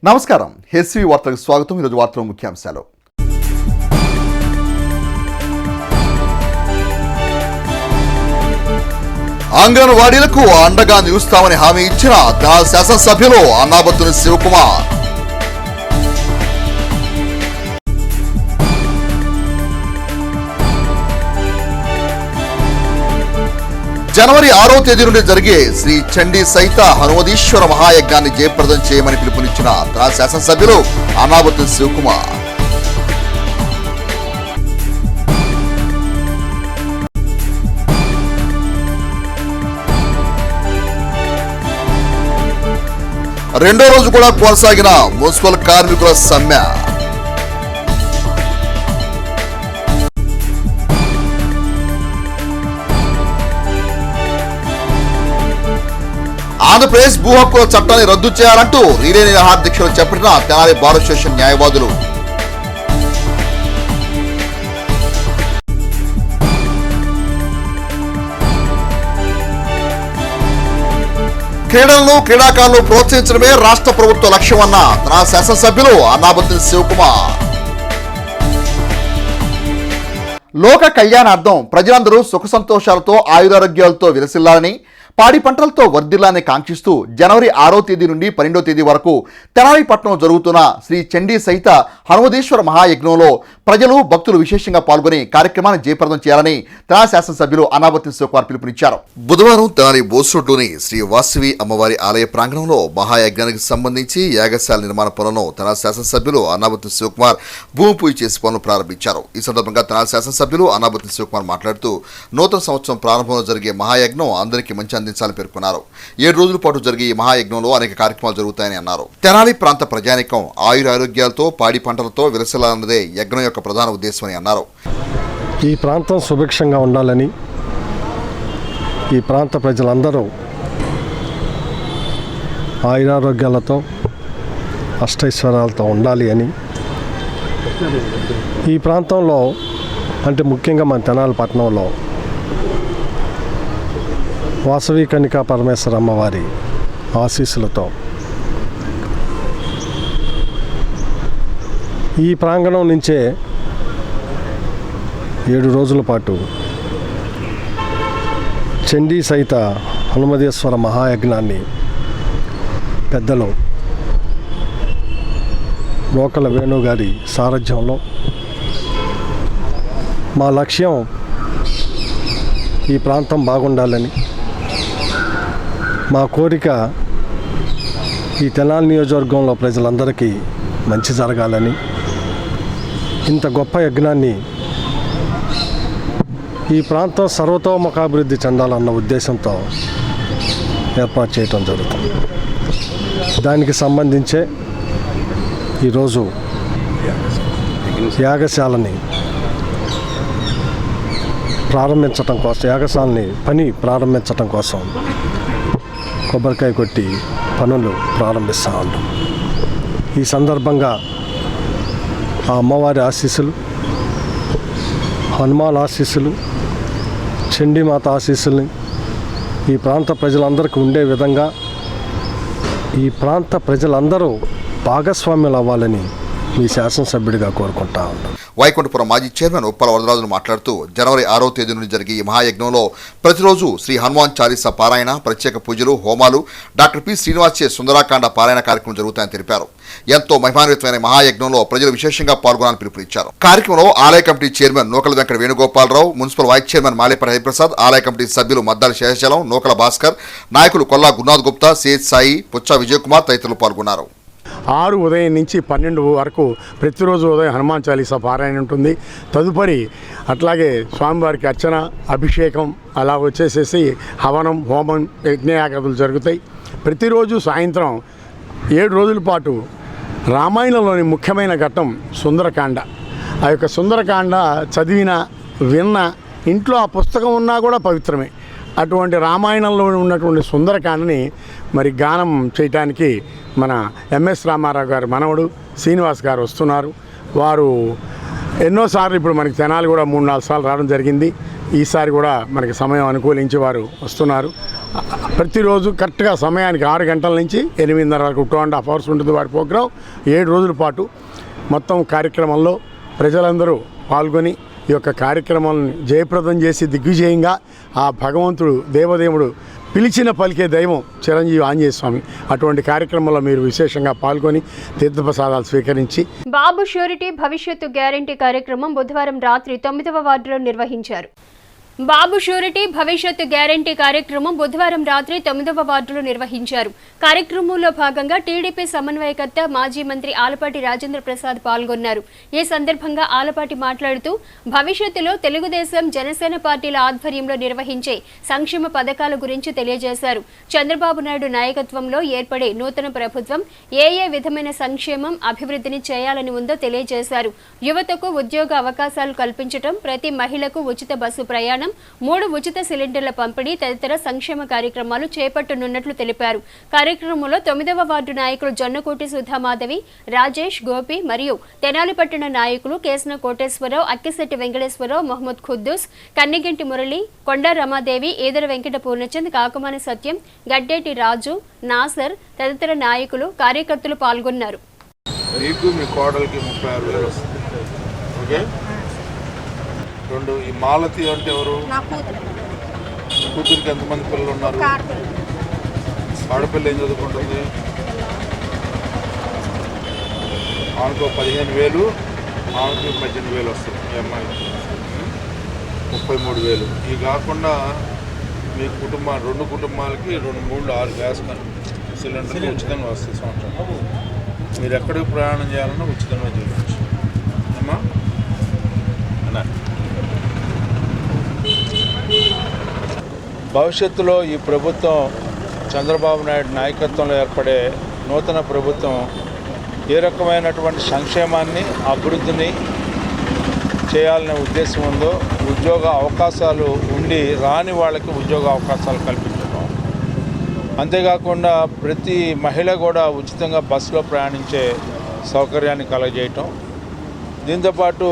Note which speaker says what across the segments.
Speaker 1: నమస్కారం. హెచ్వి వార్తలకు స్వాగతం. ఈరోజు వార్తల ముఖ్యాంశాలు. అంగన్వాడీలకు అండగా నిలుస్తామని హామీ ఇచ్చిన శాసనసభ్యులు అన్నాబత్తుని శివకుమార్. జనవరి 6వ తేదీ నుండి జరిగే శ్రీ చండీ సహిత హనుమదీశ్వర మహాయజ్ఞాన్ని జయప్రదం చేయమని పిలుపునిచ్చిన శాసనసభ్యులు అన్నాబత్తుని శివకుమార్. రెండో రోజు కూడా కొనసాగిన మున్సిపల్ కార్మికుల సమ్మె. ఆంధ్రప్రదేశ్ భూ హక్కుల చట్టాన్ని రద్దు చేయాలంటూ రీలే నిరాహార దీక్షలు చేపట్టిన తెనాలి బార్ అసోసియేషన్ న్యాయవాదులు. క్రీడలను క్రీడాకారులను ప్రోత్సహించడమే రాష్ట్ర ప్రభుత్వ లక్ష్యమన్న తెనాలి శాసనసభ్యులు అన్నాబత్తుని శివకుమార్. లోక కళ్యాణార్థం ప్రజలందరూ సుఖ సంతోషాలతో ఆయురారోగ్యాలతో విలసిల్లాలని, పాడి పంటలతో వర్ధిల్లాలని కాంక్షిస్తూ జనవరి 6వ తేదీ నుండి 12వ తేదీ వరకు తెనాలి పట్టణంలో జరుగుతున్న శ్రీ చండీ సహిత హనుమదీశ్వర మహాయజ్ఞంలో ప్రజలు భక్తులు విశేషంగా పాల్గొని కార్యక్రమాన్ని జయప్రదం చేయాలని తెనాలి శాసనసభ్యులు అన్నాబత్తుని శివకుమార్ పిలుపునిచ్చారు. బుధవారం తెనాలి బోస్ రోడ్లోని శ్రీ వాసవి అమ్మవారి ఆలయ ప్రాంగణంలో మహాయజ్ఞానికి సంబంధించి యాగశాల నిర్మాణ పనులను తెనాలి శాసనసభ్యులు అన్నాబత్తుని శివకుమార్ భూమి పూజ చేసి పనులు ప్రారంభించారు. ఈ సందర్భంగా తెనాలి శాసనసభ్యులు అన్నాబత్తుని శివకుమార్ మాట్లాడుతూ నూతన సంవత్సరం ప్రారంభంలో జరిగే మహాయజ్ఞం అందరికీ మంచి అందించాలని పేర్కొన్నారు. 7 రోజుల పాటు జరిగే ఈ మహాయజ్ఞంలో అనేక కార్యక్రమాలు జరుగుతాయని అన్నారు. తెనాలి ప్రాంత ప్రజానికం ఆయురారోగ్యాలతో పాడి పంటలతో విలసిల్లాలన్నదే యజ్ఞం యొక్క ప్రధాన ఉద్దేశమని అన్నారు.
Speaker 2: ఈ ప్రాంతం సుభిక్షంగా ఉండాలని, ఈ ప్రాంత ప్రజలందరూ ఆయురారోగ్యాలతో అష్టైశ్వర్యాలతో ఉండాలి అని, ఈ ప్రాంతంలో అంటే ముఖ్యంగా మన తెనాలి పట్టణంలో వాసవి కన్నికా పరమేశ్వర అమ్మవారి ఆశీస్సులతో ఈ ప్రాంగణం నుంచే 7 రోజుల పాటు చండీ సహిత హనుమదీశ్వర మహాయజ్ఞాన్ని పెద్దలు రోకల వేణుగారి సారథ్యంలో మా లక్ష్యం ఈ ప్రాంతం బాగుండాలని, మా కోరిక ఈ తెనాలి నియోజకవర్గంలో ప్రజలందరికీ మంచి జరగాలని, ఇంత గొప్ప యజ్ఞాన్ని ఈ ప్రాంతం సర్వతోముఖాభివృద్ధి చెందాలన్న ఉద్దేశంతో ఏర్పాటు చేయటం జరుగుతుంది. దానికి సంబంధించే ఈరోజు యాగశాలని ప్రారంభించటం కోసం, యాగశాలని పని ప్రారంభించటం కోసం కొబ్బరికాయ కొట్టి పనులు ప్రారంభిస్తూ ఉన్నాం. ఈ సందర్భంగా ఆ అమ్మవారి ఆశీస్సులు, హనుమాన్ ఆశీస్సులు, చండీమాత ఆశీస్సుల్ని ఈ ప్రాంత ప్రజలందరికీ ఉండే విధంగా ఈ ప్రాంత ప్రజలందరూ భాగస్వామ్యులు అవ్వాలని మీ శాసనసభ్యుడిగా కోరుకుంటా ఉన్నాం.
Speaker 1: వైకుంఠపురం మాజీ చైర్మన్ ఉప్పల వరదరాజులు మాట్లాడుతూ జనవరి 6వ తేదీ నుండి జరిగే ఈ మహాయజ్ఞంలో ప్రతిరోజు శ్రీ హనుమాన్ చాలీసా పారాయణ, ప్రత్యేక పూజలు, హోమాలు, డాక్టర్ పి శ్రీనివాస్ చే సుందరాకాండ పారాయణ కార్యక్రమం జరుగుతాయని తెలిపారు. ఎంతో మహిమాన్వితమైన మహాయజ్ఞంలో ప్రజలు విశేషంగా పాల్గొనాలని పిలుపునిచ్చారు. కార్యక్రమంలో ఆలయ committee chairman Nukala Venkata Venugopalarao, municipal vice chairman Malepalli Hariprasad, ఆలయ కమిటీ సభ్యులు మద్దాలి శేషాచలం, నూకల భాస్కర్, నాయకులు కొల్లా గురునాథ్ గుప్తా, సిహెచ్ సాయి, పుచ్చా విజయకుమార్ తదితరులు పాల్గొన్నారు.
Speaker 3: 6 ఉదయం నుంచి 12 వరకు ప్రతిరోజు ఉదయం హనుమాన్ చాలీసా పారాయణ ఉంటుంది. తదుపరి అట్లాగే స్వామివారికి అర్చన, అభిషేకం, అలా వచ్చేసేసి హవనం, హోమం, యజ్ఞయాగాదులు జరుగుతాయి. ప్రతిరోజు సాయంత్రం 7 రోజుల పాటు రామాయణంలోని ముఖ్యమైన ఘట్టం సుందరకాండ. ఆ యొక్క సుందరకాండ చదివిన, విన్న, ఇంట్లో ఆ పుస్తకం ఉన్నా కూడా పవిత్రమే. అటువంటి రామాయణంలో ఉన్నటువంటి సుందరకాండని మరి గానం చేయటానికి మన ఎంఎస్ రామారావు గారు మనవడు శ్రీనివాస్ గారు వస్తున్నారు. వారు ఎన్నోసార్లు ఇప్పుడు మనకి తెనాలి కూడా 3-4 సార్లు రావడం జరిగింది. ఈసారి కూడా మనకి సమయం అనుకూలించి వారు వస్తున్నారు. ప్రతిరోజు కరెక్ట్గా సమయానికి 6 గంటల నుంచి 8:30 వరకు 2.5 hours ఉంటుంది వారి ప్రోగ్రాం. 7 రోజుల పాటు మొత్తం కార్యక్రమంలో ప్రజలందరూ పాల్గొని ఈ యొక్క కార్యక్రమాలను జయప్రదం చేసి దిగ్విజయంగా ఆ భగవంతుడు దేవదేవుడు పిలిచిన పలికే దైవం చిరంజీవి ఆంజనేయ స్వామి అటువంటి కార్యక్రమంలో మీరు విశేషంగా పాల్గొని తీర్థప్రసాదాలు స్వీకరించి
Speaker 4: బాబు ష్యూరిటీ భవిష్యత్తు గ్యారంటీ కార్యక్రమం బుధవారం రాత్రి 9వ వార్డులో నిర్వహించారు. బాబు షూరిటీ భవిష్యత్తు గ్యారంటీ కార్యక్రమం బుధవారం రాత్రి 9వ వార్డులో నిర్వహించారు. కార్యక్రమంలో భాగంగా టీడీపీ సమన్వయకర్త మాజీ మంత్రి ఆలపాటి రాజేంద్ర ప్రసాద్ పాల్గొన్నారు. ఈ సందర్భంగా ఆలపాటి మాట్లాడుతూ భవిష్యత్తులో తెలుగుదేశం జనసేన పార్టీల ఆధ్వర్యంలో నిర్వహించే సంక్షేమ పథకాల గురించి తెలియజేశారు. చంద్రబాబు నాయుడు నాయకత్వంలో ఏర్పడే నూతన ప్రభుత్వం ఏ విధమైన సంక్షేమం అభివృద్ధిని చేయాలని ఉందో తెలియజేశారు. యువతకు ఉద్యోగ అవకాశాలు కల్పించడం, ప్రతి మహిళకు ఉచిత బస్సు ప్రయాణం, 3 ఉచిత సిలిండర్ల పంపిణీ తదితర సంక్షేమ కార్యక్రమాలు చేపట్టనున్నట్లు తెలిపారు. కార్యక్రమంలో 9వ వార్డు నాయకులు జొన్నకోటి సుధామాధవి, రాజేష్, గోపి మరియు తెనాలి పట్టణ నాయకులు కేసన కోటేశ్వరరావు, అక్కిశెట్టి వెంకటేశ్వరరావు, మహమ్మద్ ఖుద్దూస్, కన్నిగంటి మురళి, కొండా రమాదేవి, ఈదర వెంకట పూర్ణచంద్, కాకుమాని సత్యం, గడ్డేటి రాజు, నాసర్ తదితర నాయకులు కార్యకర్తలు పాల్గొన్నారు.
Speaker 5: రెండు ఈ మాలతి అంటే ఎవరు? కూతురికి ఎంతమంది పిల్లలు ఉన్నారు? ఆడపిల్ల ఏం చదువుకుంటుంది? ఆమెకు 15,000, ఆమెకు 18,000 వస్తుంది. ఈ అమ్మాయికి 33,000. ఇవి కాకుండా మీ కుటుంబం 2 కుటుంబాలకి 2, 3, 6 గ్యాస్ సిలిండర్లు ఉచితంగా వస్తాయి సంవత్సరం. మీరు ఎక్కడికి ప్రయాణం చేయాలన్నా ఉచితంగా చేయవచ్చు అమ్మా. భవిష్యత్తులో ఈ ప్రభుత్వం చంద్రబాబు నాయుడు నాయకత్వంలో ఏర్పడే నూతన ప్రభుత్వం ఏ రకమైనటువంటి సంక్షేమాన్ని అభివృద్ధిని చేయాలనే ఉద్దేశం ఉందో, ఉద్యోగ అవకాశాలు ఉండి రాని వాళ్ళకి ఉద్యోగ అవకాశాలు కల్పించడం, అంతేకాకుండా ప్రతి మహిళ కూడా ఉచితంగా బస్సులో ప్రయాణించే సౌకర్యాన్ని కలగజేయటం, దీంతోపాటు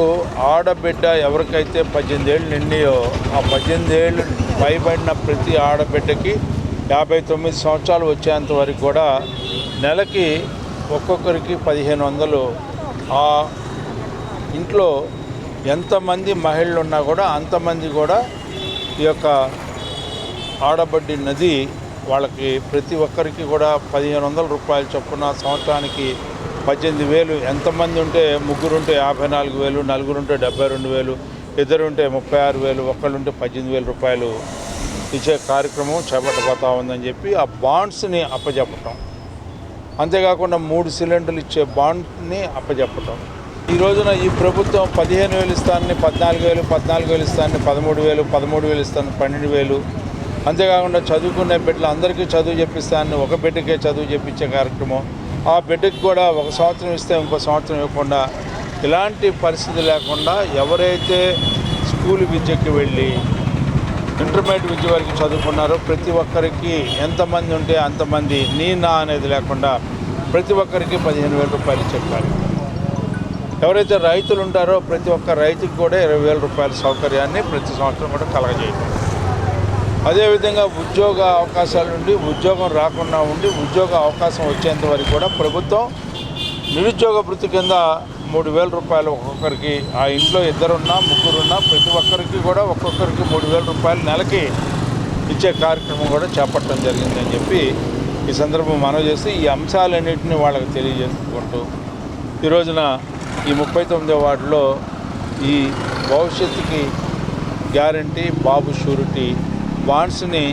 Speaker 5: ఆడబిడ్డ ఎవరికైతే 18 ఏళ్ళు నిండియో ఆ 18 ఏళ్ళు పైబడిన ప్రతి ఆడబిడ్డకి 59 సంవత్సరాలు వచ్చేంత వరకు కూడా నెలకి ఒక్కొక్కరికి 1,500. ఆ ఇంట్లో ఎంతమంది మహిళలు ఉన్నా కూడా అంతమంది కూడా ఈ యొక్క ఆడబడ్డి నది వాళ్ళకి ప్రతి ఒక్కరికి కూడా 1,500 రూపాయలు చొప్పున సంవత్సరానికి 18,000. ఎంతమంది ఉంటే ముగ్గురుంటే 54,000, నలుగురుంటే 72,000, ఇద్దరుంటే 36,000, ఒకళ్ళుంటే 18,000 రూపాయలు ఇచ్చే కార్యక్రమం చేపట్టబోతా ఉందని చెప్పి ఆ బాండ్స్ని అప్పచెప్పటం, అంతేకాకుండా 3 సిలిండర్లు ఇచ్చే బాండ్ని అప్పచెప్పటం. ఈ రోజున ఈ ప్రభుత్వం 15,000 ఇస్తానని 14,000, 14,000 ఇస్తానని 13,000, 13,000 ఇస్తానని 12,000, అంతేకాకుండా చదువుకునే బిడ్డలు అందరికీ చదువు చెప్పిస్తానని ఒక బిడ్డకే చదువు చెప్పించే కార్యక్రమం, ఆ బిడ్డకి కూడా 1 సంవత్సరం ఇస్తే ఇంకో సంవత్సరం ఇవ్వకుండా, ఇలాంటి పరిస్థితి లేకుండా ఎవరైతే స్కూల్ విద్యకి వెళ్ళి ఇంటర్మీడియట్ విద్య వరకు చదువుకున్నారో ప్రతి ఒక్కరికి ఎంతమంది ఉంటే అంతమంది నా అనేది లేకుండా ప్రతి ఒక్కరికి 15,000 రూపాయలు చెప్పాలి. ఎవరైతే రైతులు ఉంటారో ప్రతి ఒక్క రైతుకి కూడా 20,000 రూపాయల సౌకర్యాన్ని ప్రతి సంవత్సరం కూడా కలగజేయటం. అదేవిధంగా ఉద్యోగ అవకాశాల నుండి ఉద్యోగం రాకుండా ఉండి ఉద్యోగ అవకాశం వచ్చేంత వరకు కూడా ప్రభుత్వం నిరుద్యోగ భృతి కింద 3,000 రూపాయలు ఒక్కొక్కరికి, ఆ ఇంట్లో 2 ముగ్గురున్నా ప్రతి ఒక్కరికి కూడా ఒక్కొక్కరికి 3,000 రూపాయలు నెలకి ఇచ్చే కార్యక్రమం కూడా చేపట్టడం జరిగిందని చెప్పి ఈ సందర్భం మనవి చేసి ఈ అంశాలన్నింటినీ వాళ్ళకి తెలియజేసుకుంటూ ఈ రోజున ఈ 39వ వార్డులో ఈ భవిష్యత్తుకి గ్యారంటీ బాబు షూరిటీ బాండ్స్ని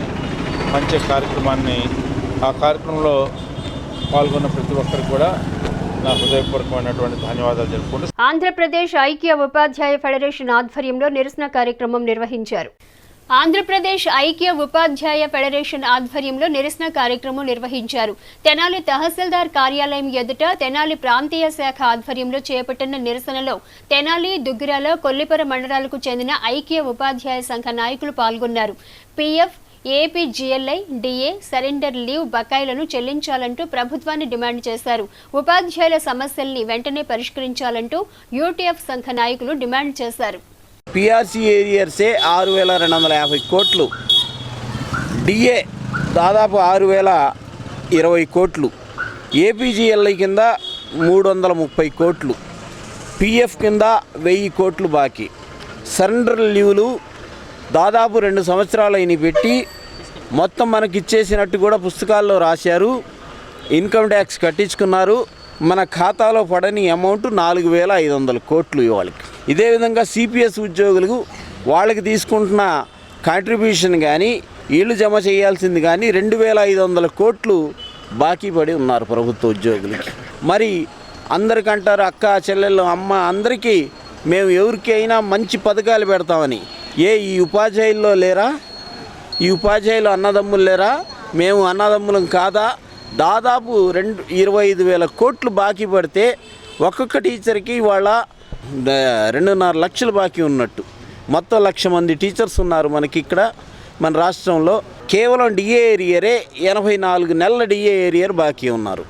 Speaker 5: పంచే కార్యక్రమాన్ని, ఆ కార్యక్రమంలో పాల్గొన్న ప్రతి ఒక్కరికి కూడా నా హృదయపూర్వకమైనటువంటి ధన్యవాదాలు తెలుపుకుంటూ
Speaker 4: ఆంధ్రప్రదేశ్ ఐక్య ఉపాధ్యాయ ఫెడరేషన్ ఆధ్వర్యంలో నిరసన కార్యక్రమం నిర్వహించారు. ఆంధ్రప్రదేశ్ ఐక్య ఉపాధ్యాయ ఫెడరేషన్ ఆధ్వర్యంలో నిరసన కార్యక్రమం నిర్వహించారు. తెనాలి తహసీల్దార్ కార్యాలయం ఎదుట తెనాలి ప్రాంతీయ శాఖ ఆధ్వర్యంలో చేపట్టిన నిరసనలో తెనాలి, దుగ్గిరాల, కొల్లిపర మండలాలకు చెందిన ఐక్య ఉపాధ్యాయ సంఘ నాయకులు పాల్గొన్నారు. PF, APGLI, DA, surrender leave బకాయిలను చెల్లించాలంటూ ప్రభుత్వాన్ని డిమాండ్ చేశారు. ఉపాధ్యాయుల సమస్యల్ని వెంటనే పరిష్కరించాలంటూ యూటీఎఫ్ సంఘ నాయకులు డిమాండ్ చేశారు.
Speaker 6: పిఆర్సీ ఏరియర్సే 6,250 కోట్లు, డిఏ దాదాపు 6020 కోట్లు, ఏపీజీఎల్ఐ కింద 330 కోట్లు, పిఎఫ్ కింద 1000 కోట్లు బాకీ. సరెండర్ లీవులు దాదాపు 2 సంవత్సరాలు అయిన పెట్టి మొత్తం మనకి ఇచ్చేసినట్టు కూడా పుస్తకాల్లో రాశారు. ఇన్కమ్ ట్యాక్స్ కట్టించుకున్నారు. మన ఖాతాలో పడని అమౌంట్ 4500 కోట్లు వాళ్ళకి. ఇదే విధంగా సిపిఎస్ ఉద్యోగులకు వాళ్ళకి తీసుకుంటున్న కాంట్రిబ్యూషన్ కానీ వీళ్ళు జమ చేయాల్సింది కానీ 2500 కోట్లు బాకీ పడి ఉన్నారు ప్రభుత్వ ఉద్యోగులకి. మరి అందరికంటారు అక్క చెల్లెళ్ళు అమ్మ అందరికీ మేము ఎవరికి అయినా మంచి పథకాలు పెడతామని. ఈ ఉపాధ్యాయుల్లో లేరా? ఈ ఉపాధ్యాయులు అన్నదమ్ములు లేరా? మేము అన్నదమ్ములం కాదా? దాదాపు 25,000 కోట్లు బాకీ పడితే ఒక్కొక్క టీచర్కి వాళ్ళ 2.5 లక్షలు బాకీ ఉన్నట్టు. మొత్తం 1,00,000 మంది టీచర్స్ ఉన్నారు మనకి ఇక్కడ మన రాష్ట్రంలో. కేవలం డిఏ ఏరియరే 84 నెలల డిఏ ఏరియర్ బాకీ ఉన్నారు.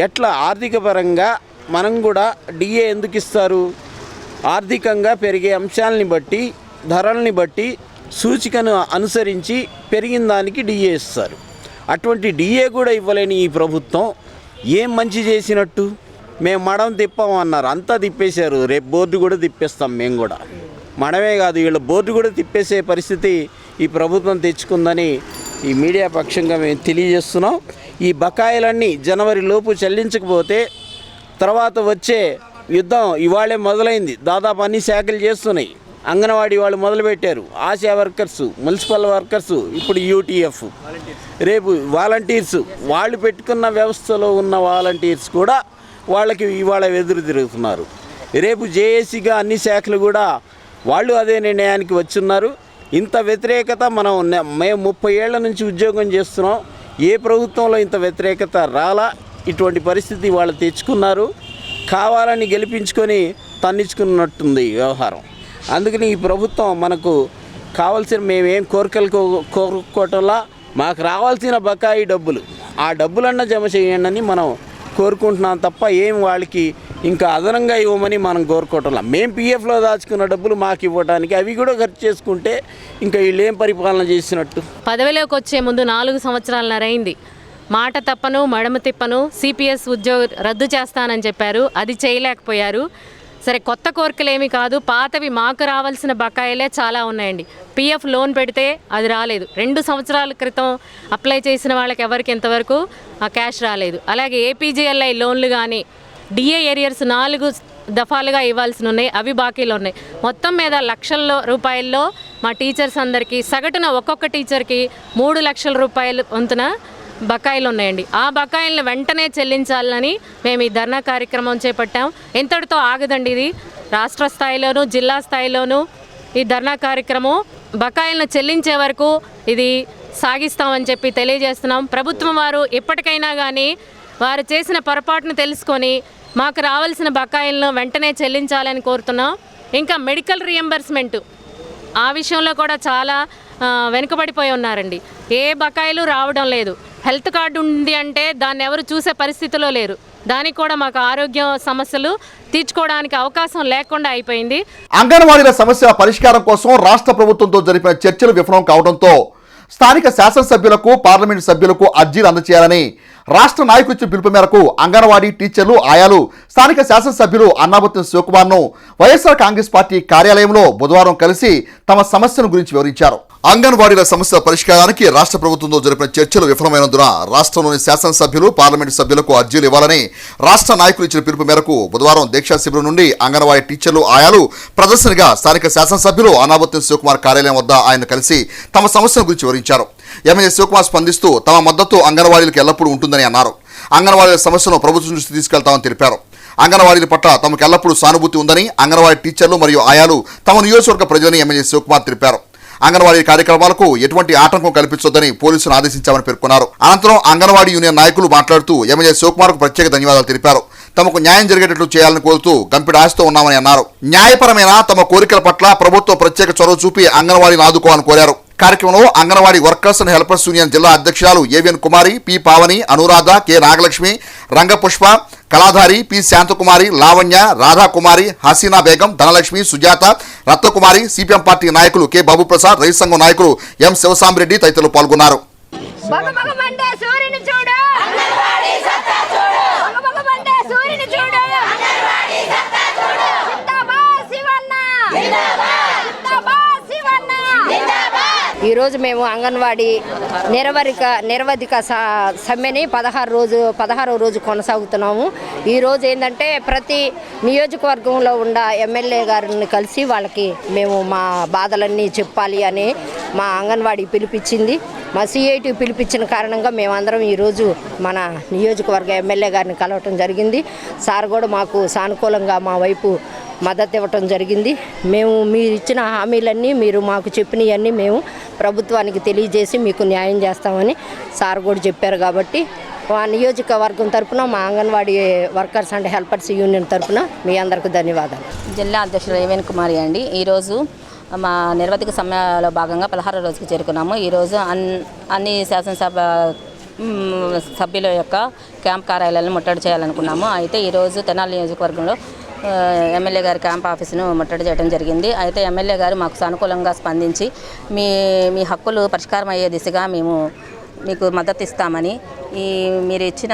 Speaker 6: ఎట్లా ఆర్థిక పరంగా మనం కూడా డిఏ ఎందుకు ఇస్తారు? ఆర్థికంగా పెరిగే అంశాలని బట్టి, ధరల్ని బట్టి, సూచికను అనుసరించి పెరిగిన దానికి డిఏ ఇస్తారు. అటువంటి డిఏ కూడా ఇవ్వలేని ఈ ప్రభుత్వం ఏం మంచి చేసినట్టు? మేము మడం తిప్పామన్నారు, అంతా తిప్పేశారు. రేపు బోర్డు కూడా తిప్పేస్తాం మేము కూడా. మనమే కాదు, వీళ్ళ బోర్డు కూడా తిప్పేసే పరిస్థితి ఈ ప్రభుత్వం తెచ్చుకుందని ఈ మీడియా పక్షంగా మేము తెలియజేస్తున్నాం. ఈ బకాయిలన్నీ జనవరి లోపు చెల్లించకపోతే తర్వాత వచ్చే యుద్ధం ఇవాళే మొదలైంది. దాదాపు అన్ని శాఖలు చేస్తున్నాయి. అంగన్వాడీ వాళ్ళు మొదలుపెట్టారు, ఆశా వర్కర్సు, మున్సిపల్ వర్కర్సు, ఇప్పుడు యూటీఎఫ్, రేపు వాలంటీర్స్. వాళ్ళు పెట్టుకున్న వ్యవస్థలో ఉన్న వాలంటీర్స్ కూడా వాళ్ళకి ఇవాళ ఎదురు తిరుగుతున్నారు. రేపు జేఏసీగా అన్ని శాఖలు కూడా వాళ్ళు అదే నిర్ణయానికి వచ్చున్నారు. ఇంత వ్యతిరేకత మేము 30 ఏళ్ల నుంచి ఉద్యోగం చేస్తున్నాం. ఏ ప్రభుత్వంలో ఇంత వ్యతిరేకత రాలా. ఇటువంటి పరిస్థితి వాళ్ళు తెచ్చుకున్నారు. కావాలని గెలిపించుకొని తన్నించుకున్నట్టుంది వ్యవహారం. అందుకని ఈ ప్రభుత్వం మనకు కావాల్సిన, మేమేం కోరుకోవటంలా మాకు రావాల్సిన బకాయి డబ్బులు, ఆ డబ్బులన్నా జమ చేయండి అని మనం కోరుకుంటున్నాం తప్ప ఏం వాళ్ళకి ఇంకా అదనంగా ఇవ్వమని మనం కోరుకోవటంలా. మేము పిఎఫ్లో దాచుకున్న డబ్బులు మాకు ఇవ్వడానికి అవి కూడా ఖర్చు చేసుకుంటే ఇంకా వీళ్ళు ఏం పరిపాలన చేసినట్టు?
Speaker 7: పదవిలోకి వచ్చే ముందు 4 సంవత్సరాలన్నర అయింది. మాట తప్పను మడమ తిప్పను సిపిఎస్ ఉద్యోగం రద్దు చేస్తానని చెప్పారు, అది చేయలేకపోయారు. సరే, కొత్త కోరికలేమీ కాదు, పాతవి మాకు రావాల్సిన బకాయిలే చాలా ఉన్నాయండి. పిఎఫ్ లోన్ పెడితే అది రాలేదు. 2 సంవత్సరాల క్రితం అప్లై చేసిన వాళ్ళకి ఎవరికి ఇంతవరకు ఆ క్యాష్ రాలేదు. అలాగే ఏపీజీఎల్ఐ లోన్లు కానీ డిఏ ఏరియర్స్ 4 దఫాలుగా ఇవ్వాల్సి ఉన్నాయి, అవి బాకీలు ఉన్నాయి. మొత్తం మీద లక్షల రూపాయల్లో మా టీచర్స్ అందరికీ సగటున ఒక్కొక్క టీచర్కి 3 లక్షల రూపాయలు వంతున బకాయిలు ఉన్నాయండి. ఆ బకాయిలను వెంటనే చెల్లించాలని మేము ఈ ధర్నా కార్యక్రమం చేపట్టాం. ఎంతటితో ఆగదండి, ఇది రాష్ట్ర స్థాయిలోనూ జిల్లా స్థాయిలోనూ ఈ ధర్నా కార్యక్రమం బకాయిలను చెల్లించే వరకు ఇది సాగిస్తామని చెప్పి తెలియజేస్తున్నాం. ప్రభుత్వం వారు ఎప్పటికైనా కానీ వారు చేసిన పొరపాటును తెలుసుకొని మాకు రావాల్సిన బకాయిలను వెంటనే చెల్లించాలని కోరుతున్నాం. ఇంకా మెడికల్ రియంబర్స్మెంట్ ఆ విషయంలో కూడా చాలా వెనుకబడిపోయి ఉన్నారండి. ఏ బకాయిలు రావడం లేదు. హెల్త్ కార్డు ఉంది అంటే దాన్ని ఎవరు చూసే పరిస్థితిలో లేరు. దానికి కూడా మాకు ఆరోగ్య సమస్యలు తీర్చుకోవడానికి అవకాశం లేకుండా అయిపోయింది.
Speaker 1: అంగన్వాడీల సమస్యల పరిష్కారం కోసం రాష్ట్ర ప్రభుత్వంతో జరిపిన చర్చలు విఫలం కావడంతో స్థానిక శాసనసభ్యులకు, పార్లమెంటు సభ్యులకు అర్జీలు అందజేయాలని రాష్ట్ర నాయకులు ఇచ్చిన పిలుపు మేరకు అంగన్వాడీ టీచర్లు, ఆయాలు స్థానిక శాసనసభ్యులు అన్నాబత్తుని శివకుమార్ను వైఎస్ఆర్ కాంగ్రెస్ పార్టీ కార్యాలయంలో బుధవారం కలిసి తమ సమస్యను గురించి వివరించారు. అంగన్వాడీల సమస్యల పరిష్కారానికి రాష్ట్ర ప్రభుత్వంతో జరిపిన చర్చలు విఫలమైనందున రాష్ట్రంలోని శాసనసభ్యులు, పార్లమెంటు సభ్యులకు అర్జీలు ఇవ్వాలని రాష్ట్ర నాయకులు ఇచ్చిన పిలుపు మేరకు బుధవారం దీక్షా శిబిరం నుండి అంగన్వాడీ టీచర్లు, ఆయాలు ప్రదర్శనగా స్థానిక శాసనసభ్యులు అన్నాబత్తుని శివకుమార్ కార్యాలయం వద్ద ఆయన కలిసి తమ సమస్యల గురించి వివరించారు. ఎమ్మెల్యే శివకుమార్ స్పందిస్తూ తమ మద్దతు అంగన్వాడీలకు ఎల్లప్పుడూ ఉంటుందని అన్నారు. అంగన్వాడీల సమస్యను ప్రభుత్వం దృష్టికి తీసుకెళ్తామని తెలిపారు. అంగన్వాడీల పట్ల తమకు ఎల్లప్పుడూ సానుభూతి ఉందని అంగన్వాడీ టీచర్లు మరియు ఆయాలు తమ నియోజకవర్గ ప్రజలని ఎమ్మెల్యే శివకుమార్ తెలిపారు. అంగన్వాడీ కార్యక్రమాలకు ఎటువంటి ఆటంకం కల్పించొద్దని పోలీసులు ఆదేశించామని పేర్కొన్నారు. అనంతరం అంగన్వాడీ యూనియన్ నాయకులు మాట్లాడుతూ ఎమ్మెల్యే శివకుమార్కు ప్రత్యేక ధన్యవాదాలు తెలిపారు. తమకు న్యాయం జరిగేటట్లు చేయాలని కోరుతూ గంపెడు ఆశతో ఉన్నామని అన్నారు. న్యాయపరమైన తమ కోరికల పట్ల ప్రభుత్వం ప్రత్యేక చొరవ చూపి అంగన్వాడీని ఆదుకోవాలని కోరారు. కార్యక్రమంలో anganwadi workers and helpers union జిల్లా అధ్యక్షురాలు AVN Kumari, P Pavani, Anuradha, K Nagalakshmi, Rangapushpa, Kaladhari, P Santhakumari, Lavanya, Radhakumari, Haseena Begum, Dhanalakshmi, Sujatha, Ratnakumari, CPM party నాయకులు కె బాబుప్రసాద్, రైతు సంఘం నాయకులు ఎం శివసాంబిరెడ్డి తదితరులు పాల్గొన్నారు.
Speaker 8: బగబగమండే సూర్యుని చూడు అంగన్వాడీ సత్తా చూడు బగబగమండే సూర్యుని చూడు అంగన్వాడీ సత్తా చూడు జిందాబాద్ శివన్న జిందాబాద్ జిందాబాద్ శివన్న జిందాబాద్. ఈ రోజు మేము అంగన్వాడీ నిరవధిక సమ్మెని 16వ రోజు కొనసాగుతున్నాము. ఈ రోజు ఏంటంటే ప్రతి నియోజకవర్గంలో ఉన్న ఎమ్మెల్యే గారిని కలిసి వాళ్ళకి మేము మా బాధలన్నీ చెప్పాలి అని మా అంగన్వాడీ పిలిపించింది. మా సిఐటి పిలిపించిన కారణంగా మేమందరం ఈరోజు మన నియోజకవర్గ ఎమ్మెల్యే గారిని కలవటం జరిగింది. సార్ కూడా మాకు సానుకూలంగా మా వైపు మద్దతు ఇవ్వటం జరిగింది. మేము మీరు ఇచ్చిన హామీలన్నీ మీరు మాకు చెప్పినవన్నీ మేము ప్రభుత్వానికి తెలియజేసి మీకు న్యాయం చేస్తామని సార్ కూడా చెప్పారు. కాబట్టి మా నియోజకవర్గం తరఫున మా anganwadi workers and helpers union తరఫున మీ అందరికీ ధన్యవాదాలు.
Speaker 9: జిల్లా అధ్యక్షుడు ఏవేన్ కుమారి అండి. ఈరోజు మా నిర్వధిక సమ్మెలో భాగంగా 16వ రోజుకి చేరుకున్నాము. ఈరోజు అన్ని శాసనసభ సభ్యుల యొక్క క్యాంప్ కార్యాలయాలను ముట్టడి చేయాలనుకున్నాము. అయితే ఈరోజు తెనాలి నియోజకవర్గంలో ఎమ్మెల్యే గారి క్యాంప్ ఆఫీసును ముట్టడి చేయడం జరిగింది. అయితే ఎమ్మెల్యే గారు మాకు సానుకూలంగా స్పందించి మీ హక్కులు పరిష్కారం అయ్యే దిశగా మేము మీకు మద్దతు ఇస్తామని మీరు ఇచ్చిన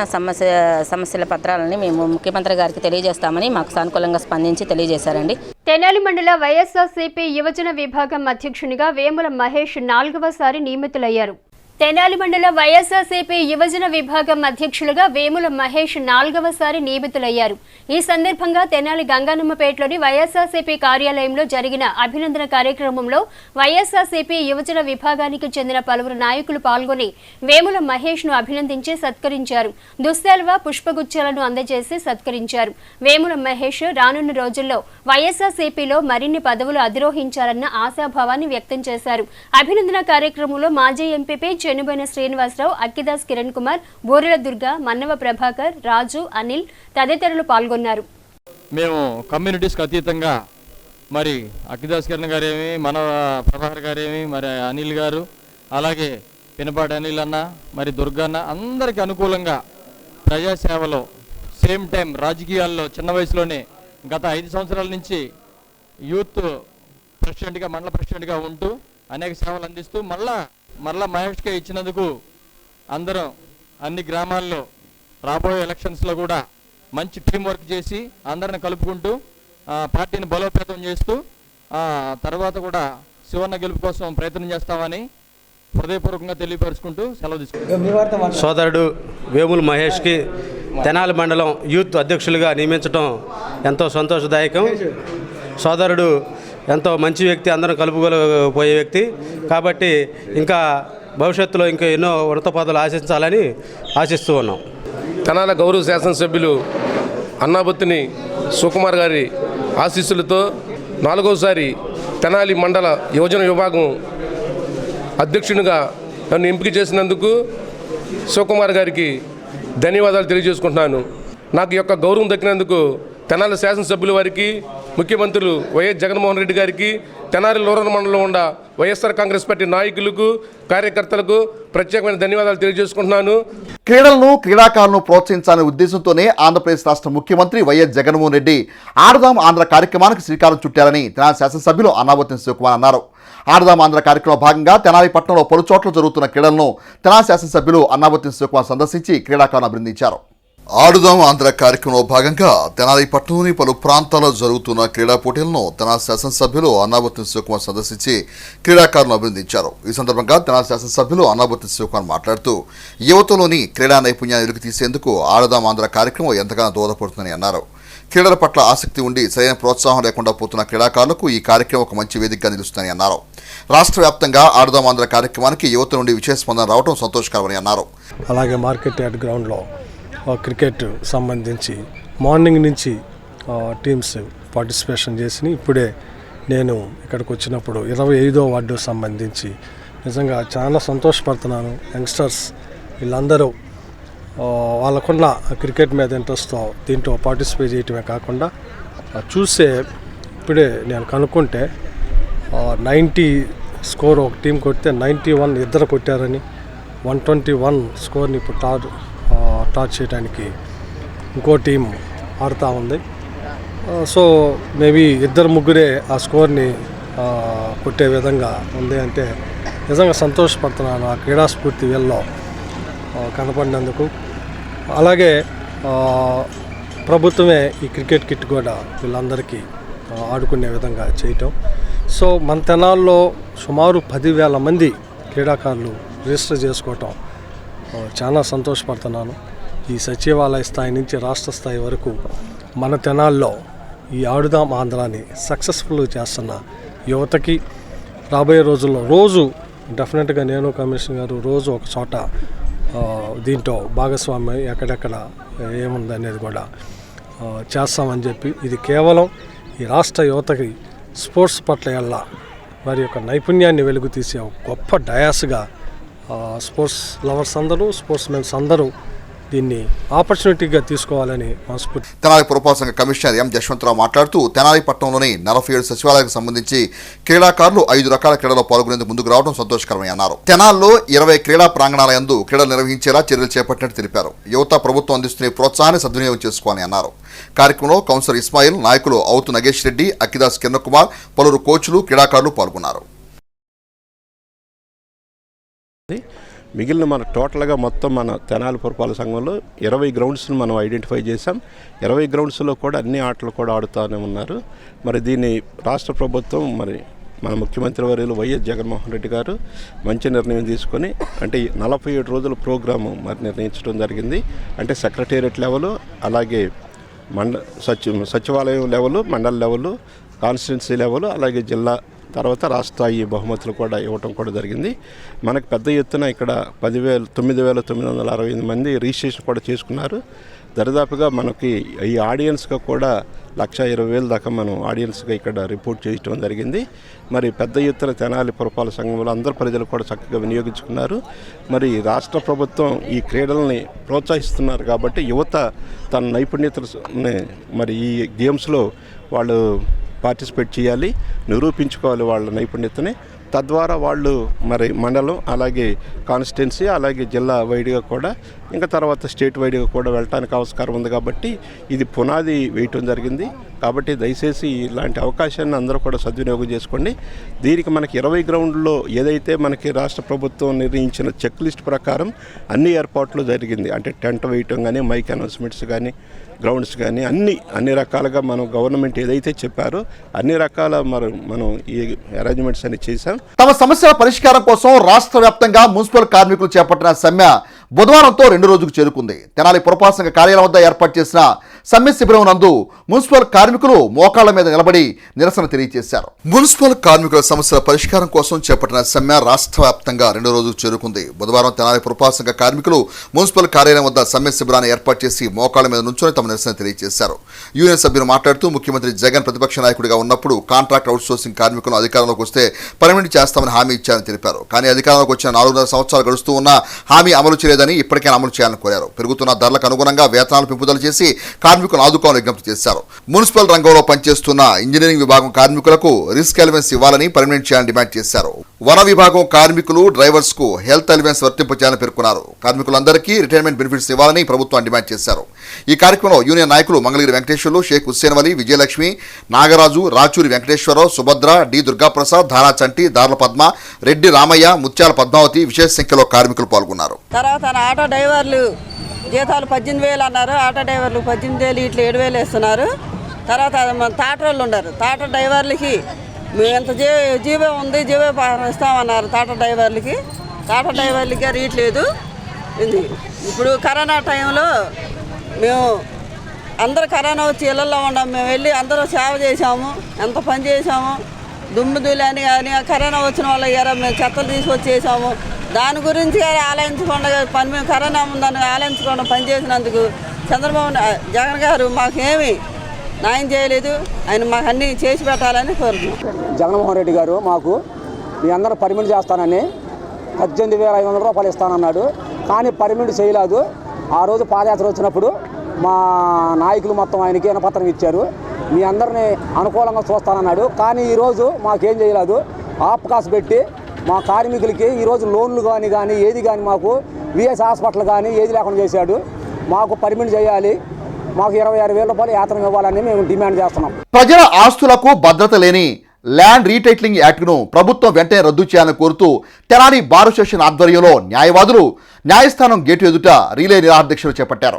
Speaker 9: సమస్యల పత్రాలని మేము ముఖ్యమంత్రి గారికి తెలియజేస్తామని మాకు సానుకూలంగా స్పందించి తెలియజేశారండి.
Speaker 4: తెనాలి మండల వైఎస్ఆర్సీపీ యువజన విభాగం అధ్యక్షునిగా వేముల మహేష్ 4వసారి నియమితులయ్యారు. తెనాలి మండల వైఎస్ఆర్సీపీ యువజన విభాగం అధ్యక్షులుగా వేముల మహేష్ 4వసారి నియమితులయ్యారు. ఈ సందర్భంగా తెనాలి గంగానమ్మపేటలోని వైఎస్ఆర్సీపీ కార్యాలయంలో జరిగిన అభినందన కార్యక్రమంలో వైఎస్ఆర్సీపీ యువజన విభాగానికి చెందిన పలువురు నాయకులు పాల్గొని వేముల మహేష్ ను అభినందించి సత్కరించారు. దుశ్శాల్వ పుష్పగుచ్చాలను అందజేసి సత్కరించారు. వేముల మహేష్ రానున్న రోజుల్లో వైఎస్ఆర్సీపీలో మరిన్ని పదవులు అధిరోహించాలన్న ఆశాభావాన్ని వ్యక్తం చేశారు. అభినందన కార్యక్రమంలో మాజీ ఎంపీపీ చెన్నుబోయిన శ్రీనివాసరావు, అక్కిదాస్ కిరణ్ కుమార్, బూరెల దుర్గా, మన్నవ ప్రభాకర్, రాజు, అనిల్ తదితరులు పాల్గొన్నారు.
Speaker 10: మేము కమ్యూనిటీస్కి అతీతంగా మరి అక్కిదాస్ కిరణ్ గారేమి, మనవ ప్రభాకర్ గారేమి, మరి అనిల్ గారు, అలాగే పినపాటి అనిల్ అన్న, మరి దుర్గన్న అందరికీ అనుకూలంగా ప్రజాసేవలో సేమ్ టైం రాజకీయాల్లో చిన్న వయసులోనే గత 5 సంవత్సరాల నుంచి యూత్ ప్రెసిడెంట్గా మండల ప్రెసిడెంట్గా ఉంటూ అనేక సేవలు అందిస్తూ మళ్ళా మహేష్కే ఇచ్చినందుకు అందరం అన్ని గ్రామాల్లో రాబోయే ఎలక్షన్స్లో కూడా మంచి టీం వర్క్ చేసి అందరిని కలుపుకుంటూ పార్టీని బలోపేతం చేస్తూ తర్వాత కూడా శివన్న గెలుపు కోసం ప్రయత్నం చేస్తామని హృదయపూర్వకంగా తెలియపరుచుకుంటూ సెలవు తీసుకుంటాం.
Speaker 11: సోదరుడు వేముల మహేష్కి తెనాలి మండలం యూత్ అధ్యక్షులుగా నియమించడం ఎంతో సంతోషదాయకం. సోదరుడు ఎంతో మంచి వ్యక్తి, అందరం కలుపుకోపోయే వ్యక్తి కాబట్టి ఇంకా భవిష్యత్తులో ఇంకా ఎన్నో ఉన్నత పదవులు ఆశించాలని ఆశిస్తూ ఉన్నాం.
Speaker 12: తెనాలి గౌరవ శాసనసభ్యులు అన్నాబత్తిని సుకుమార్ గారి ఆశీస్సులతో 4వసారి తెనాలి మండల యువజన విభాగం అధ్యక్షునిగా నన్ను ఎంపిక చేసినందుకు సుకుమార్ గారికి ధన్యవాదాలు తెలియజేసుకుంటున్నాను. నాకు యొక్క గౌరవం దక్కినందుకు తెనాలి శాసనసభ్యుల వారికి, ముఖ్యమంత్రులు వైఎస్ జగన్మోహన్ రెడ్డి గారికి, తెనాలి రూరల్ మండలంలో ఉన్న వైఎస్ఆర్ కాంగ్రెస్ పార్టీ నాయకులకు, కార్యకర్తలకు ప్రత్యేకమైన ధన్యవాదాలు తెలియజేసుకుంటున్నాను.
Speaker 1: క్రీడలను, క్రీడాకారులను ప్రోత్సహించాలనే ఉద్దేశంతోనే ఆంధ్రప్రదేశ్ రాష్ట్ర ముఖ్యమంత్రి వైఎస్ జగన్మోహన్ రెడ్డి ఆడదాం ఆంధ్ర కార్యక్రమానికి శ్రీకారం చుట్టారని తెనాలి శాసనసభ్యులు అన్నాబత్తిని శివకుమార్ అన్నారు. ఆడదాం ఆంధ్ర కార్యక్రమంలో భాగంగా తెనాలి పట్టణంలో పలు చోట్ల జరుగుతున్న క్రీడలను తెనాలి శాసనసభ్యులు అన్నాబత్తిని శివకుమార్ సందర్శించి క్రీడాకారులను అభినందించారు. ఆడుదాం ఆంధ్ర కార్యక్రమంలో భాగంగా తెనాలి పట్టణంలోని పలు ప్రాంతాల్లో జరుగుతున్న క్రీడా పోటీలను తెనాలి శాసనసభ్యులు అన్నాబత్తిని శివకుమార్ సందర్శించి క్రీడాకారులను అభినందించారు. ఈ సందర్భంగా తెనాలి శాసనసభ్యులు అన్నాబత్తిని శివకుమార్ మాట్లాడుతూ యువతలోని క్రీడా నైపుణ్యాన్ని వెలికి తీసేందుకు ఆడుదాం ఆంధ్ర కార్యక్రమం ఎంతగానో దోహదపడుతుందని అన్నారు. క్రీడల పట్ల ఆసక్తి ఉండి సరైన ప్రోత్సాహం లేకుండా పోతున్న క్రీడాకారులకు ఈ కార్యక్రమం ఒక మంచి వేదికగా నిలుస్తుందని అన్నారు. రాష్ట్ర వ్యాప్తంగా ఆడుదాం ఆంధ్ర కార్యక్రమానికి యువత నుండి విశేష స్పందన రావడం సంతోషకరమని అన్నారు.
Speaker 2: అలాగే మార్కెట్ యార్డ్ గ్రౌండ్లో క్రికెట్ సంబంధించి మార్నింగ్ నుంచి టీమ్స్ పార్టిసిపేషన్ చేసి ఇప్పుడే నేను ఇక్కడికి వచ్చినప్పుడు 25వ వార్డు సంబంధించి నిజంగా చాలా సంతోషపడుతున్నాను. యంగ్స్టర్స్ వీళ్ళందరూ వాళ్ళకున్న క్రికెట్ మీద ఇంట్రెస్ట్తో దీంట్లో పార్టిసిపేట్ చేయటమే కాకుండా చూసే ఇప్పుడే నేను కనుక్కుంటే 90 స్కోర్ ఒక టీం కొడితే 91 ఇద్దరు కొట్టారని, 121 స్కోర్ని ఇప్పుడు టార్చ్ చేయడానికి ఇంకో టీం ఆడుతూ ఉంది. సో మేబీ 2-3 ఆ స్కోర్ని కొట్టే విధంగా ఉంది అంటే నిజంగా సంతోషపడుతున్నాను. ఆ క్రీడా స్ఫూర్తి వీళ్ళలో కనపడినందుకు. అలాగే ప్రభుత్వమే ఈ క్రికెట్ కిట్ కూడా వీళ్ళందరికీ ఆడుకునే విధంగా చేయటం. సో మన తెనాల్లో సుమారు 10,000 మంది క్రీడాకారులు రిజిస్టర్ చేసుకోవటం చాలా సంతోషపడుతున్నాను. ఈ సచివాలయ స్థాయి నుంచి రాష్ట్ర స్థాయి వరకు మన తెనాల్లో ఈ ఆడుదాం ఆంధ్రాని సక్సెస్ఫుల్ చేస్తున్న యువతకి రాబోయే రోజుల్లో రోజు డెఫినెట్గా నేను కమిషనర్ గారు రోజు ఒక చోట దీంట్లో భాగస్వామ్యం ఎక్కడెక్కడ ఏముందనేది కూడా చేస్తామని చెప్పి, ఇది కేవలం ఈ రాష్ట్ర యువతకి స్పోర్ట్స్ పట్ల ఎలా వారి యొక్క నైపుణ్యాన్ని వెలుగు తీసే గొప్ప డయాస్గా స్పోర్ట్స్ లవర్స్ అందరూ, స్పోర్ట్స్ మెన్స్ అందరూ దీన్ని ఆపర్చునిటీగా తీసుకోవాలని మనస్ఫూర్తి.
Speaker 1: తెనాలి పురపాలక సంఘ కమిషనర్ ఎం జశ్వంతరావు మాట్లాడుతూ తెనాలి పట్టణంలోని 47 సచివాలయాలకు సంబంధించి క్రీడాకారులు 5 రకాల క్రీడల్లో పాల్గొనేందుకు ముందుకు రావడం సంతోషకరమని అన్నారు. తెనాల్లో 20 క్రీడా ప్రాంగణాల యందు క్రీడలు నిర్వహించేలా చర్యలు చేపట్టినట్టు తెలిపారు. యువత ప్రభుత్వం అందిస్తున్న ప్రోత్సాహాన్ని సద్వినియోగం చేసుకోవాలని అన్నారు. కార్యక్రమంలో కౌన్సిలర్ ఇస్మాయిల్, నాయకులు అవుతు నగేష్ రెడ్డి, అక్కిదాస్ కిరణ్ కుమార్, పలువురు కోచ్లు, క్రీడాకారులు పాల్గొన్నారు.
Speaker 13: మిగిలిన మన టోటల్గా మొత్తం మన తెనాలి పురపాలక సంఘంలో 20 గ్రౌండ్స్ని మనం ఐడెంటిఫై చేసాం. 20 గ్రౌండ్స్లో కూడా అన్ని ఆటలు కూడా ఆడుతూనే ఉన్నారు. మరి దీన్ని రాష్ట్ర ప్రభుత్వం మరి మన ముఖ్యమంత్రి వర్యులు వైఎస్ జగన్మోహన్ రెడ్డి గారు మంచి నిర్ణయం తీసుకొని అంటే 47 రోజుల ప్రోగ్రాము మరి నిర్ణయించడం జరిగింది. అంటే సెక్రటేరియట్ లెవెల్, అలాగే సచివాలయం లెవెల్, మండల లెవెల్, కాన్స్టిట్యున్సీ లెవెల్, అలాగే జిల్లా తర్వాత రాష్ట్ర ఈ బహుమతులు కూడా ఇవ్వటం కూడా జరిగింది. మనకు పెద్ద ఎత్తున ఇక్కడ 9,968 మంది రిజిస్ట్రేషన్ కూడా చేసుకున్నారు. దరిదాపుగా మనకి ఈ ఆడియన్స్గా కూడా 1,20,000 దాకా మనం ఆడియన్స్గా ఇక్కడ రిపోర్ట్ చేయడం జరిగింది. మరి పెద్ద ఎత్తున తెనాలి పురపాలక సంఘంలో అందరు ప్రజలు కూడా చక్కగా వినియోగించుకున్నారు. మరి రాష్ట్ర ప్రభుత్వం ఈ క్రీడల్ని ప్రోత్సహిస్తున్నారు కాబట్టి యువత తన నైపుణ్యతని మరి ఈ గేమ్స్లో వాళ్ళు పార్టిసిపేట్ చేయాలి, నిరూపించుకోవాలి వాళ్ళ నైపుణ్యతని. తద్వారా వాళ్ళు మరి మండలం, అలాగే కాన్స్టిట్యున్సీ, అలాగే జిల్లా వైడ్గా కూడా ఇంకా తర్వాత స్టేట్ వైడ్గా కూడా వెళ్ళటానికి ఆస్కారం ఉంది. కాబట్టి ఇది పునాది వేయటం జరిగింది. కాబట్టి దయచేసి ఇలాంటి అవకాశాన్ని అందరూ కూడా సద్వినియోగం చేసుకోండి. దీనికి మనకి 20 గ్రౌండ్లో ఏదైతే మనకి రాష్ట్ర ప్రభుత్వం నిర్ణయించిన చెక్ లిస్ట్ ప్రకారం అన్ని ఏర్పాట్లు జరిగింది. అంటే టెంట్ వేయటం కానీ, మైక్ అనౌన్స్మెంట్స్ కానీ, గ్రౌండ్స్ కానీ అన్ని రకాలుగా మనం గవర్నమెంట్ ఏదైతే చెప్పారో అన్ని రకాల మనం ఈ అరేంజ్మెంట్స్ అన్ని చేశాం.
Speaker 1: తమ సమస్యల పరిష్కారం కోసం రాష్ట్ర వ్యాప్తంగా మున్సిపల్ కార్మికులు చేపట్టిన సమ్మె బుధవారంతో 2 రోజుకు చేరుకుంది. తెనాలి పురపాలక సంఘ కార్యాలయం వద్ద ఏర్పాటు చేసిన సమ్మె శిబిరం నందు మున్సిపల్ కార్మికులు మోకాళ్ల మీద నిలబడి నిరసన తెలియజేశారు. మున్సిపల్ కార్మికుల సమస్యల పరిష్కారం కోసం చేపట్టిన సమ్మె రాష్ట్ర వ్యాప్తంగా 2 రోజుకు చేరుకుంది. బుధవారం తెనాలి పురపాలక సంఘ కార్మికులు మున్సిపల్ కార్యాలయం వద్ద సమ్మె శిబిరాన్ని ఏర్పాటు చేసి మోకాళ్ల మీద నుంచొని తమ నిరసన తెలియజేశారు. యూనియన్ సభ్యులు మాట్లాడుతూ ముఖ్యమంత్రి జగన్ ప్రతిపక్ష నాయకుడిగా ఉన్నప్పుడు కాంట్రాక్ట్ అవుట్సోర్సింగ్ కార్మికులను అధికారంలోకి వస్తే పర్మనెంట్ చేస్తామని హామీ ఇచ్చారని తెలిపారు. కానీ అధికారంలోకి వచ్చిన 4.5 సంవత్సరాలు గడుస్తూ ఉన్నా హామీ అమలు చేయలేదని ఇప్పటికైనా అమలు చేయాలని కోరారు. పెరుగుతున్న ధరలకు అనుగుణంగా వేతనాలు పెంపుదల చేసి కార్మికులను ఆదుకోవాలని విజ్ఞప్తి చేశారు. మున్సిపల్ రంగంలో పనిచేస్తున్న ఇంజనీరింగ్ విభాగం కార్మికులకు రిస్క్ అలవెన్స్ ఇవ్వాలని పర్మనెంట్ చేయాలని డిమాండ్ చేశారు. వన విభాగం కార్మికులు, డ్రైవర్స్ కు హెల్త్ అలవెన్స్ వర్తింపచేయాలని పేర్కొన్నారు. కార్మికులందరికీ రిటైర్మెంట్ బెనిఫిట్స్ ఇవ్వాలని ప్రభుత్వం డిమాండ్ చేశారు. ఈ కార్యక్రమంలో యూనియన్ నాయకులు మంగళగిరి వెంకటేశ్వర్లు, షేక్ హుస్సేన్ వలి, విజయలక్ష్మి, నాగరాజు, రాచూరి వెంకటేశ్వరరావు, సుభద్ర, డి దుర్గాప్రసాద్, ధారా చంటి, దార్ల పద్మ, రెడ్డి రామయ్య, ముత్యాల పద్మావతి విశేష సంఖ్యలో కార్మికులు పాల్గొన్నారు.
Speaker 14: తర్వాత ఆటో డ్రైవర్లు జీతాలు 18,000 అన్నారు. ఆటో డ్రైవర్లు 18,000, ఇట్లా 7,000 ఇస్తున్నారు. తర్వాత మన తాటరోళ్ళు ఉన్నారు. తాటో డ్రైవర్లకి ఎంత జీవో ఉంది, జీవో ఇస్తామన్నారు. తాటో డ్రైవర్లకి రీట్లేదు. ఇప్పుడు కరోనా టైంలో మేము అందరూ కరోనా వచ్చి ఇళ్లలో ఉన్నాము. మేము వెళ్ళి అందరూ సేవ చేసాము, ఎంత పని చేసాము. దుమ్ముదులని కానీ కరోనా వచ్చిన వాళ్ళ మేము చెత్తలు తీసుకొచ్చి చేసాము. దాని గురించి ఆలోచించకుండా మేము కరోనా ఉందని ఆలోచించకుండా పనిచేసినందుకు చంద్రబాబు జగన్ గారు మాకేమి న్యాయం చేయలేదు. ఆయన మాకు అన్నీ చేసి పెట్టాలని కోరుతున్నాం.
Speaker 15: జగన్మోహన్ రెడ్డి గారు మాకు మీ అందరూ పర్మిట్ చేస్తానని 18,500 రూపాయలు ఇస్తానన్నాడు. కానీ పర్మిట్ చేయలేదు. ఆ రోజు పాదయాత్ర వచ్చినప్పుడు మా నాయకులు మొత్తం ఆయనకి వినపత్రం ఇచ్చారు. మీ అందరినీ అనుకూలంగా చూస్తానన్నాడు. కానీ ఈరోజు మాకేం చేయలేదు. ఆపకాసు పెట్టి మా కార్మికులకి ఈరోజు లోన్లు కానీ ఏది కానీ మాకు విఎస్ హాస్పిటల్ కానీ ఏది లేకుండా చేశాడు. మాకు పర్మిట్ చేయాలి. మాకు 26,000 రూపాయలు యాత్ర ఇవ్వాలని మేము డిమాండ్ చేస్తున్నాం.
Speaker 1: ప్రజల ఆస్తులకు భద్రత లేని ల్యాండ్ రీటైటిలింగ్ యాక్ట్ను ప్రభుత్వం వెంటనే రద్దు చేయాలని కోరుతూ తెనాలి బార్ అసోసియేషన్ ఆధ్వర్యంలో న్యాయవాదులు న్యాయస్థానం గేటు ఎదుట రీలే నిరాహారదీక్షలు చేపట్టారు.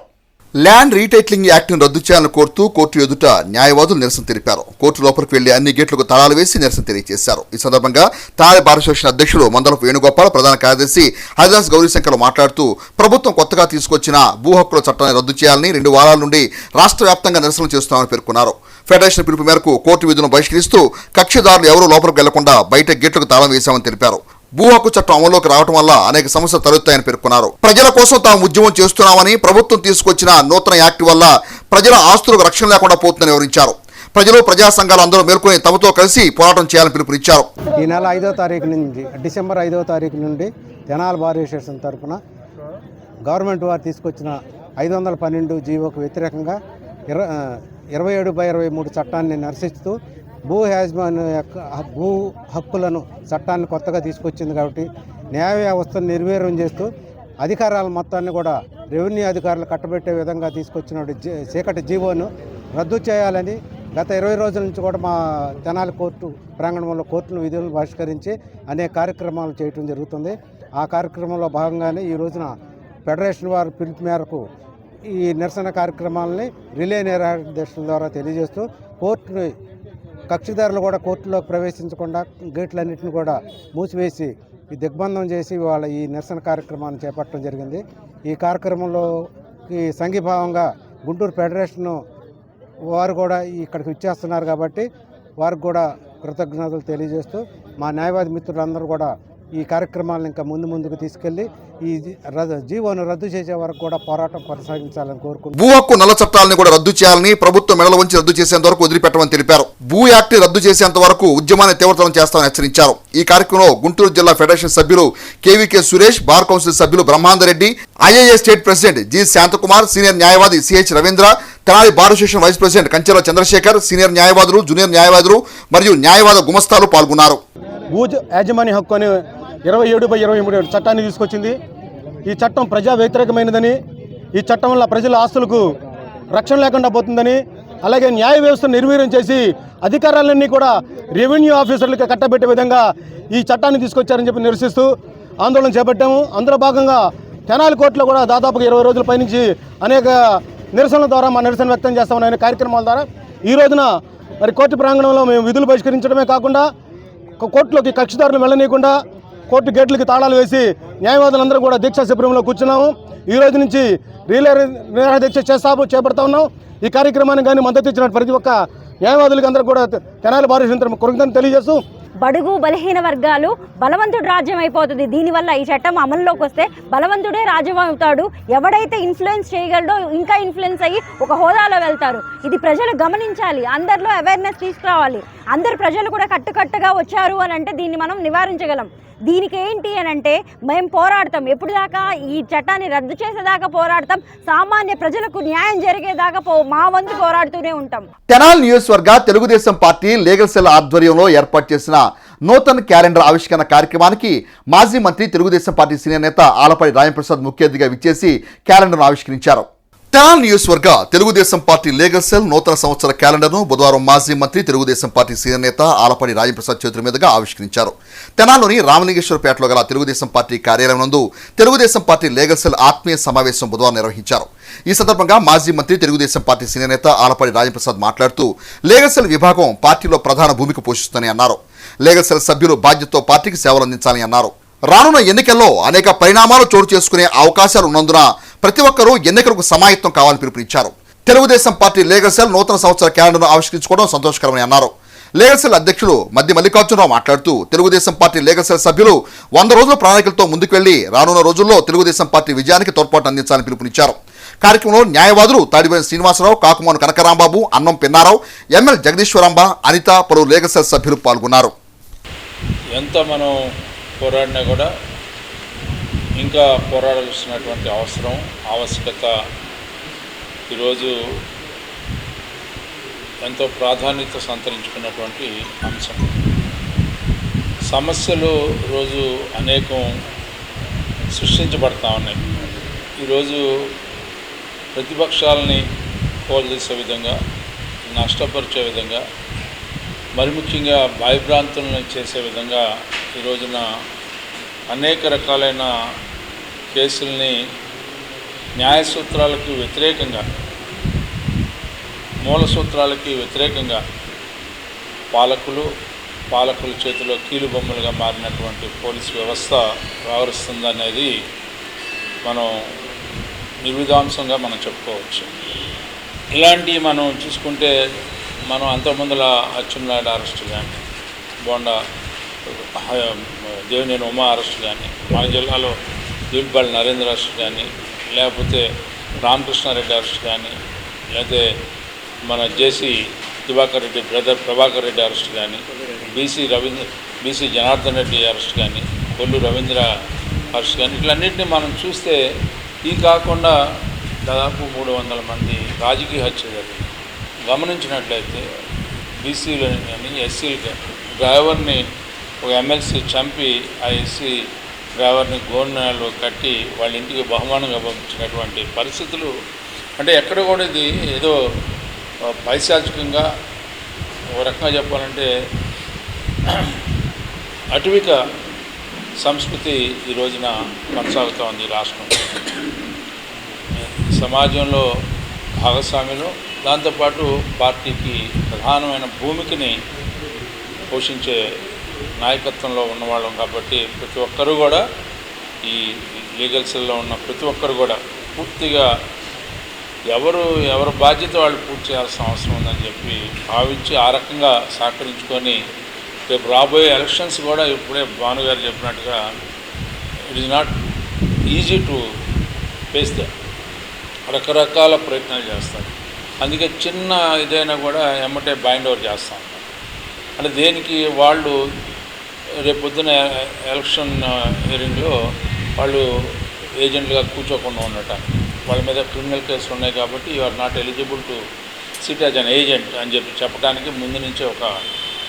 Speaker 1: ల్యాండ్ రీటైటిలింగ్ యాక్ట్ను రద్దు చేయాలని కోరుతూ కోర్టు ఎదుట న్యాయవాదులు నిరసన తెలిపారు. కోర్టు లోపలికి వెళ్లి అన్ని గేట్లకు తాళాలు వేసి నిరసన తెలియజేశారు. ఈ సందర్భంగా తెనాలి బార్ అసోసియేషన్ అధ్యక్షుడు మందలపు వేణుగోపాల్, ప్రధాన కార్యదర్శి హరిదాస్ గౌరీశంకర్లు మాట్లాడుతూ ప్రభుత్వం కొత్తగా తీసుకొచ్చిన భూ హక్కుల చట్టాన్ని రద్దు చేయాలని 2 వారాల నుండి రాష్ట్ర వ్యాప్తంగా నిరసనలు చేస్తున్నామని పేర్కొన్నారు. ఫెడరేషన్ పిలుపు మేరకు కోర్టు విధులను బహిష్కరిస్తూ కక్షిదారులు ఎవరూ లోపలికి వెళ్లకుండా బయట గేట్లకు తాళం వేశామని తెలిపారు. భూ హక్కు చట్టం అమల్లోకి రావడం వల్ల అనేక సమస్యలు తలెత్తాయని పేర్కొన్నారు. ప్రజల కోసం తాము ఉద్యమం చేస్తున్నామని, ప్రభుత్వం తీసుకొచ్చిన నూతన యాక్ట్ వల్ల ప్రజల ఆస్తులకు రక్షణ లేకుండా పోతుందని వివరించారు. ప్రజలు, ప్రజా సంఘాలు అందరూ మేల్కొని తమతో కలిసి పోరాటం చేయాలని పిలుపునిచ్చారు.
Speaker 16: ఈ నెల 5వ తారీఖు నుంచి డిసెంబర్ 5వ తారీఖు నుండి తెనాలి బార్ అసోసియేషన్ తరఫున గవర్నమెంట్ వారు తీసుకొచ్చిన 512 జీవోకు వ్యతిరేకంగా 27/23 చట్టాన్ని నిరసిస్తూ భూ యాజమాన్య యొక్క భూ హక్కులను చట్టాన్ని కొత్తగా తీసుకొచ్చింది కాబట్టి న్యాయ వ్యవస్థను నిర్వీర్యం చేస్తూ అధికారాల మొత్తాన్ని కూడా రెవెన్యూ అధికారులు కట్టబెట్టే విధంగా తీసుకొచ్చిన చీకటి జీవోను రద్దు చేయాలని గత 20 రోజుల నుంచి కూడా మా తెనాలి కోర్టు ప్రాంగణంలో కోర్టును విధులను బహిష్కరించి అనేక కార్యక్రమాలు చేయడం జరుగుతుంది. ఆ కార్యక్రమంలో భాగంగానే ఈ రోజున ఫెడరేషన్ వారి పిలుపు మేరకు ఈ నిరసన కార్యక్రమాలని రిలే నిరాహారదీక్షల ద్వారా తెలియజేస్తూ కోర్టుని కక్షిదారులు కూడా కోర్టులోకి ప్రవేశించకుండా గేట్లన్నింటిని కూడా మూసివేసి ఈ దిగ్బంధం చేసి వాళ్ళ ఈ నిరసన కార్యక్రమాన్ని చేపట్టడం జరిగింది. ఈ కార్యక్రమంలో సంఘీభావంగా గుంటూరు ఫెడరేషన్ వారు కూడా ఇక్కడికి ఇచ్చేస్తున్నారు కాబట్టి వారికి కూడా కృతజ్ఞతలు తెలియజేస్తూ మా న్యాయవాది మిత్రులందరూ కూడా ఈ కార్యక్రమాలను ఇంకా ముందుకు తీసుకెళ్లి ఈ జీవోను రద్దు చేసే వరకు కూడా పోరాటం కొనసాగించాలని కోరుకుంటున్నాను.
Speaker 1: భూ హక్కు నల్ల చట్టాలను కూడా రద్దు చేయాలని, ప్రభుత్వం మెడల వంచి రద్దు చేసేంత వరకు వదిలిపెట్టమని తెలిపారు. భూ యాక్ట్ రద్దు చేసేంత వరకు ఉద్యమాన్ని తీవ్రతరం చేస్తామని హెచ్చరించారు. ఈ కార్యక్రమంలో గుంటూరు జిల్లా ఫెడరేషన్ సభ్యులు కేవీకే సురేష్, బార్ కౌన్సిల్ సభ్యులు Brahmandareddy, IAA state president G Santhakumar, senior న్యాయవాది CH Ravindra, Tenali bar association vice president Kanchela Chandrasekhar, senior న్యాయవాదులు, జూనియర్ న్యాయవాదులు మరియు న్యాయవాద గుమస్తాలు పాల్గొన్నారు.
Speaker 16: భూ యాజమాన్య హక్కు అని 27/23 చట్టాన్ని తీసుకొచ్చింది. ఈ చట్టం ప్రజా వ్యతిరేకమైనదని, ఈ చట్టం వల్ల ప్రజల ఆస్తులకు రక్షణ లేకుండా పోతుందని, అలాగే న్యాయ వ్యవస్థను నిర్వీర్యం చేసి అధికారాలన్నీ కూడా రెవెన్యూ ఆఫీసర్లకు కట్టబెట్టే విధంగా ఈ చట్టాన్ని తీసుకొచ్చారని చెప్పి నిరసిస్తూ ఆందోళన చేపట్టాము. అందులో భాగంగా తెనాలి కోర్టులో కూడా దాదాపుగా 20 రోజుల పైనుంచి అనేక నిరసనల ద్వారా మా నిరసన వ్యక్తం చేస్తామనే కార్యక్రమాల ద్వారా ఈ రోజున మరి కోర్టు ప్రాంగణంలో మేము విధులు బహిష్కరించడమే కాకుండా కోర్టులోకి కక్షిదారులు వెళ్ళనీయకుండా కోర్టు గేట్లకి తాళాలు వేసి న్యాయవాదులందరూ కూడా దీక్షా శిబిరంలో కూర్చున్నాము. ఈ రోజు నుంచి రీలే నిరాహార దీక్ష చేపడతా ఉన్నాం. ఈ కార్యక్రమానికి కానీ మద్దతు ఇచ్చిన ప్రతి ఒక్క న్యాయవాదులకి అందరూ కూడా తెనాలి బార్ అసోసియేషన్ కృతజ్ఞతలు తెలియజేస్తూ
Speaker 8: బడుగు బలహీన వర్గాలు బలవంతుడు రాజ్యం అయిపోతుంది. దీనివల్ల ఈ చట్టం అమల్లోకి వస్తే బలవంతుడే రాజ్యం అవుతాడు. ఎవడైతే ఇన్ఫ్లుయెన్స్ చేయగలడో ఇంకా ఇన్ఫ్లుయెన్స్ అయ్యి ఒక హోదాలో వెళ్తారు. ఇది ప్రజలు గమనించాలి, అందరిలో అవేర్నెస్ తీసుకురావాలి. అందరు ప్రజలు కూడా కట్టుకట్టుగా వచ్చారు అని అంటే దీన్ని మనం నివారించగలం. దీనికి ఏంటి అని అంటే మేము పోరాడతాం. ఎప్పుడు దాకా ఈ చట్టాన్ని రద్దు చేసేదాకా పోరాడతాం. సామాన్య ప్రజలకు న్యాయం జరిగేదాకా మా వంతు పోరాడుతూనే ఉంటాం.
Speaker 1: తెనాలి నియోజకవర్గ తెలుగుదేశం పార్టీ లీగల్ సెల్ ఆధ్వర్యంలో ఏర్పాటు చేసిన నూతన క్యాలెండర్ ఆవిష్కరణ కార్యక్రమానికి మాజీ మంత్రి, తెలుగుదేశం పార్టీ సీనియర్ నేత ఆలపాటి రాజప్రసాద్ ముఖ్య అతిథిగా విచ్చేసి క్యాలెండర్ను ఆవిష్కరించారు. తెనాలి నియోజకవర్గ తెలుగుదేశం పార్టీ లీగల్ సెల్ నూతన సంవత్సర క్యాలెండర్ను బుధవారం మాజీ మంత్రి, తెలుగుదేశం పార్టీ సీనియర్ నేత ఆలపాటి రాజప్రసాద్ చేతుల మీదుగా ఆవిష్కరించారు. తెనాలిలోని రామలింగేశ్వరపేటలో గల తెలుగుదేశం పార్టీ కార్యాలయం నందు తెలుగుదేశం పార్టీ లీగల్ సెల్ ఆత్మీయ సమావేశం బుధవారం నిర్వహించారు. ఈ సందర్భంగా మాజీ మంత్రి, తెలుగుదేశం పార్టీ సీనియర్ నేత ఆలపాటి రాజప్రసాద్ మాట్లాడుతూ లీగల్ సెల్ విభాగం పార్టీలో ప్రధాన భూమిక పోషిస్తుందని అన్నారు. లీగల్ సెల్ సభ్యులు బాధ్యతతో పార్టీకి సేవలు అందించాలని అన్నారు. రానున్న ఎన్నికల్లో అనేక పరిణామాలు చోటు చేసుకునే అవకాశాలు ఉన్నందున ప్రతి ఒక్కరూ ఎన్నికలకు సమాయత్తం కావాలని పిలుపునిచ్చారు. తెలుగుదేశం పార్టీ లీగల్ సెల్ నూతన సంవత్సర క్యాలెండర్ను ఆవిష్కరించుకోవడం సంతోషకరమని అన్నారు. లీగల్ సెల్ అధ్యక్షుడు మద్ది మల్లికార్జునరావు మాట్లాడుతూ తెలుగుదేశం పార్టీ లీగల్ సెల్ సభ్యులు 100 రోజుల ప్రణాళికలతో ముందుకు వెళ్లి రానున్న రోజుల్లో తెలుగుదేశం పార్టీ విజయానికి తోడ్పాటు అందించాలని పిలుపునిచ్చారు. కార్యక్రమంలో న్యాయవాదులు తాడివేని శ్రీనివాసరావు, కాకుమాను కనకరాంబాబు, అన్నం పిన్నారావు, ఎంఎల్ జగదీశ్వరాంబ, అనిత, పలువురు లీగల్ సెల్ సభ్యులు పాల్గొన్నారు.
Speaker 5: ఎంత మనం పోరాడినా కూడా ఇంకా పోరాడాల్సినటువంటి ఆవశ్యకత ఈరోజు ఎంతో ప్రాధాన్యత సంతరించుకున్నటువంటి అంశం. సమస్యలు రోజు అనేకం సృష్టించబడతా ఉన్నాయి. ఈరోజు ప్రతిపక్షాలని కోల్చేసే విధంగా, నష్టపరిచే విధంగా, మరి ముఖ్యంగా భయభ్రాంతులను చేసే విధంగా ఈ రోజున అనేక రకాలైన కేసుల్ని న్యాయ సూత్రాలకు వ్యతిరేకంగా, మూల సూత్రాలకి వ్యతిరేకంగా పాలకుల చేతిలో కీలుబొమ్మలుగా మారినటువంటి పోలీస్ వ్యవస్థ వ్యవహరిస్తుందనేది మనం నిర్విధాంసంగా మనం చెప్పుకోవచ్చు. ఇలాంటివి మనం చూసుకుంటే మనం అంతకుముందుల అచ్చెన్నాయుడు అరెస్ట్ కానీ, బోండా దేవినేని ఉమా అరెస్ట్ కానీ, మన జిల్లాలో దీపావళి నరేంద్ర అరెస్ట్ కానీ, లేకపోతే రామకృష్ణారెడ్డి అరెస్ట్ కానీ, లేకపోతే మన జేసీ దివాకర్ రెడ్డి బ్రదర్ ప్రభాకర్ రెడ్డి అరెస్ట్ కానీ, బీసీ జనార్దన్ రెడ్డి అరెస్ట్ కానీ, కొల్లు రవీంద్ర అరెస్ట్ కానీ, ఇట్లన్నింటినీ మనం చూస్తే ఈ కాకుండా దాదాపు 300 మంది రాజకీయ హత్య జరిగింది. గమనించినట్లయితే బీసీలని కానీ ఎస్సీలు కానీ డ్రైవర్ని ఒక ఎమ్మెల్సీ చంపి ఆ ఎస్సీ డ్రైవర్ని గోనెలో కట్టి వాళ్ళ ఇంటికి బహుమానంగా పంపించినటువంటి పరిస్థితులు, అంటే ఎక్కడ కూడా ఇది ఏదో పైశాచికంగా ఒక రకంగా చెప్పాలంటే అటవిక సంస్కృతి ఈ రోజున కొనసాగుతూ ఉంది రాష్ట్రం. సమాజంలో భాగస్వామ్యంలో దాంతోపాటు పార్టీకి ప్రధానమైన భూమికని పోషించే నాయకత్వంలో ఉన్నవాళ్ళం కాబట్టి ప్రతి ఒక్కరూ కూడా ఈ లీగల్ సెల్లో ఉన్న ప్రతి ఒక్కరు కూడా పూర్తిగా ఎవరు బాధ్యత వాళ్ళు పూర్తి చేయాల్సిన అవసరం ఉందని చెప్పి భావించి ఆ రకంగా సహకరించుకొని రేపు రాబోయే ఎలక్షన్స్ కూడా ఇప్పుడే భానుగారు చెప్పినట్టుగా it is not easy to face the రకరకాల ప్రయత్నాలు చేస్తారు. అందుకే చిన్న ఇదైనా కూడా ఎమ్మటే బైండ్ ఓవర్ చేస్తాం. అంటే దేనికి వాళ్ళు రేపొద్దున ఎలక్షన్ హియరింగ్లో వాళ్ళు ఏజెంట్లుగా కూర్చోకుండా ఉండటానికి, వాళ్ళ మీద క్రిమినల్ కేసులు ఉన్నాయి కాబట్టి you are not eligible to sit as an agent అని చెప్పడానికి ముందు నుంచే ఒక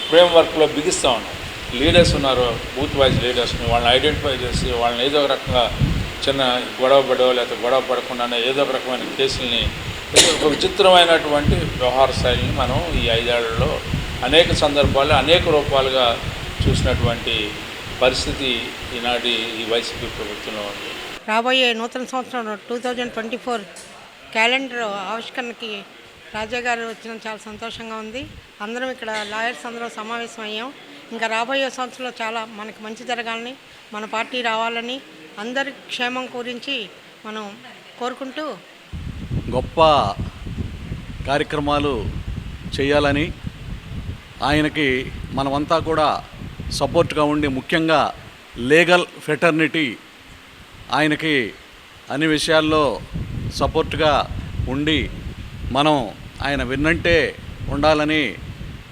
Speaker 5: ఫ్రేమ్ వర్క్లో బిగిస్తూ ఉన్నాం. లీడర్స్ ఉన్నారు, బూత్ వైజ్ లీడర్స్ని, వాళ్ళని ఐడెంటిఫై చేసి వాళ్ళని ఏదో ఒక రకంగా చిన్న గొడవ పడో లేకపోతే గొడవ పడకుండానే ఏదో ఒక రకమైన కేసుల్ని, ఒక విచిత్రమైనటువంటి వ్యవహార శైలిని మనం ఈ 5 ఏళ్లలో అనేక సందర్భాల్లో అనేక రూపాలుగా చూసినటువంటి పరిస్థితి ఈనాటి ఈ వైసీపీ ప్రభుత్వంలో ఉంది.
Speaker 17: రాబోయే నూతన సంవత్సరం 2024 క్యాలెండర్ ఆవిష్కరణకి రాజా గారు వచ్చిన చాలా సంతోషంగా ఉంది. అందరం ఇక్కడ లాయర్స్ అందరం సమావేశం అయ్యాం. ఇంకా రాబోయే సంవత్సరంలో చాలా మనకి మంచి జరగాలని, మన పార్టీ రావాలని, అందరి క్షేమం గురించి మనం కోరుకుంటూ
Speaker 18: గొప్ప కార్యక్రమాలు చేయాలని ఆయనకి మనమంతా కూడా సపోర్ట్గా ఉండి, ముఖ్యంగా లీగల్ ఫ్రెటర్నిటీ ఆయనకి అన్ని విషయాల్లో సపోర్ట్గా ఉండి మనం ఆయన విన్నంటే ఉండాలని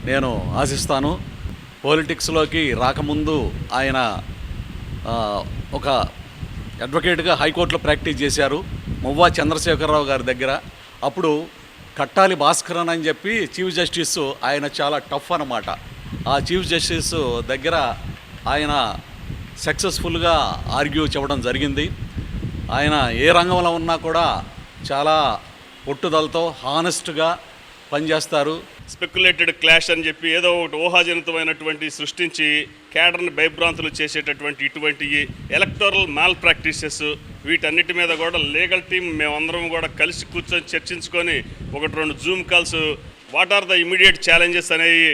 Speaker 18: నేను ఆశిస్తాను. పాలిటిక్స్లోకి రాకముందు ఆయన ఒక అడ్వకేట్గా హైకోర్టులో ప్రాక్టీస్ చేశారు మువ్వా చంద్రశేఖరరావు గారి దగ్గర. అప్పుడు కట్టాలి భాస్కరన్ అని చెప్పి చీఫ్ జస్టిస్, ఆయన చాలా టఫ్ అన్నమాట. ఆ చీఫ్ జస్టిస్ దగ్గర ఆయన సక్సెస్ఫుల్గా ఆర్గ్యూ చేయడం జరిగింది. ఆయన ఏ రంగంలో ఉన్నా కూడా చాలా పట్టుదలతో హానెస్ట్గా పనిచేస్తారు.
Speaker 19: స్పెక్యులేటెడ్ క్లాష్ అని చెప్పి ఏదో ఒకటి ఊహాజనితమైనటువంటి సృష్టించి కేడర్ని భయభ్రాంతులు చేసేటటువంటి ఇటువంటి ఎలక్టోరల్ మాల్ ప్రాక్టీసెస్, వీటన్నిటి మీద కూడా లీగల్ టీం మేమందరం కూడా కలిసి కూర్చొని చర్చించుకొని 1-2 zoom calls what are the immediate challenges అనేవి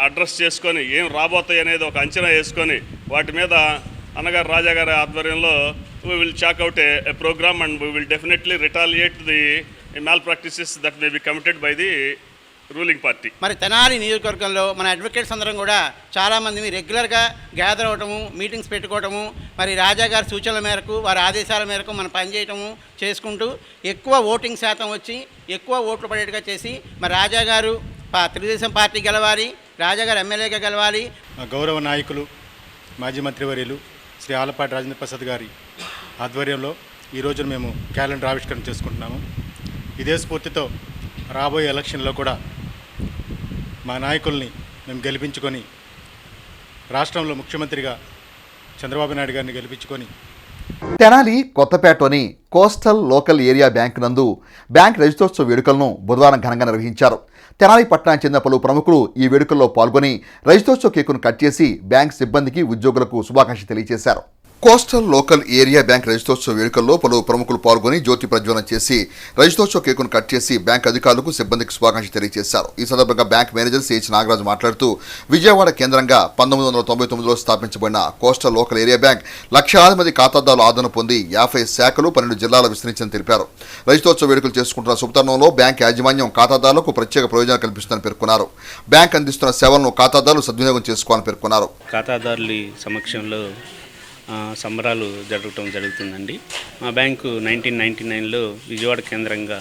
Speaker 19: అడ్రస్ చేసుకొని ఏం రాబోతాయి అనేది ఒక అంచనా వేసుకొని వాటి మీద అన్నగారు రాజా గారి ఆధ్వర్యంలో we will chalk out a program and we will definitely retaliate the malpractices that may be committed by the ruling party.
Speaker 20: మరి తెనాలి నియోజకవర్గంలో మన అడ్వకేట్స్ అందరం కూడా చాలామంది రెగ్యులర్గా గ్యాదర్ అవ్వటము, మీటింగ్స్ పెట్టుకోవటము, మరి రాజా గారి సూచనల మేరకు, వారి ఆదేశాల మేరకు మనం పనిచేయటము చేసుకుంటూ ఎక్కువ ఓటింగ్ శాతం వచ్చి ఎక్కువ ఓట్లు పడేట్టుగా చేసి మరి రాజా గారు తెలుగుదేశం పార్టీ గెలవాలి, రాజా గారు ఎమ్మెల్యేగా గెలవాలి.
Speaker 21: గౌరవ నాయకులు మాజీ మంత్రివర్యులు శ్రీ ఆలపాటి రాజేంద్ర ప్రసాద్ గారి ఆధ్వర్యంలో ఈరోజు మేము క్యాలెండర్ ఆవిష్కరణ చేసుకుంటున్నాము. ఇదే స్ఫూర్తితో రాబోయే ఎలక్షన్లో కూడా మా నాయకుల్ని మేము గెలిపించుకొని రాష్ట్రంలో ముఖ్యమంత్రిగా చంద్రబాబు నాయుడు గారిని గెలిపించుకొని
Speaker 1: తెనాలి కొత్తపేటలోని కోస్టల్ లోకల్ ఏరియా బ్యాంక్ నందు బ్యాంక్ రజతోత్సవ వేడుకలను బుధవారం ఘనంగా నిర్వహించారు. తెనాలి పట్టణానికి చెందిన పలు ప్రముఖులు ఈ వేడుకల్లో పాల్గొని రజతోత్సవ కేకును కట్ చేసి బ్యాంక్ సిబ్బందికి, ఉద్యోగులకు శుభాకాంక్షలు తెలియజేశారు. కోస్టల్ లోకల్ ఏరియా బ్యాంక్ రజతోత్సవ వేడుకల్లో పలు ప్రముఖులు పాల్గొని జ్యోతి ప్రజ్వలన చేసి రజతోత్సవ కేకును కట్ చేసి బ్యాంక్ అధికారులకు సిబ్బందికి శుభాకాంక్షలు తెలియజేశారు. ఈ సందర్భంగా బ్యాంక్ మేనేజర్ సిహెచ్ నాగరాజు మాట్లాడుతూ విజయవాడ కేంద్రంగా 1999లో స్థాపించబడిన కోస్టల్ లోకల్ ఏరియా బ్యాంక్ లక్షలాది మంది ఖాతాదారులు ఆదరణ పొంది 50 శాఖలు 12 జిల్లాల విస్తరించని తెలిపారు. రజతోత్సవ వేడుకలు చేసుకుంటున్న శుభతరుణంలో బ్యాంక్ యాజమాన్యం ఖాతాదారులకు ప్రత్యేక ప్రయోజనాలు కల్పిస్తుందని పేర్కొన్నారు. బ్యాంక్ అందిస్తున్న సేవలను ఖాతాదారులు సద్వినియోగం చేసుకోవాలని పేర్కొన్నారు.
Speaker 3: ఖాతాదారుల సమక్షంలో సంబరాలు జరుగుతుందండి. మా బ్యాంకు 1999లో విజయవాడ కేంద్రంగా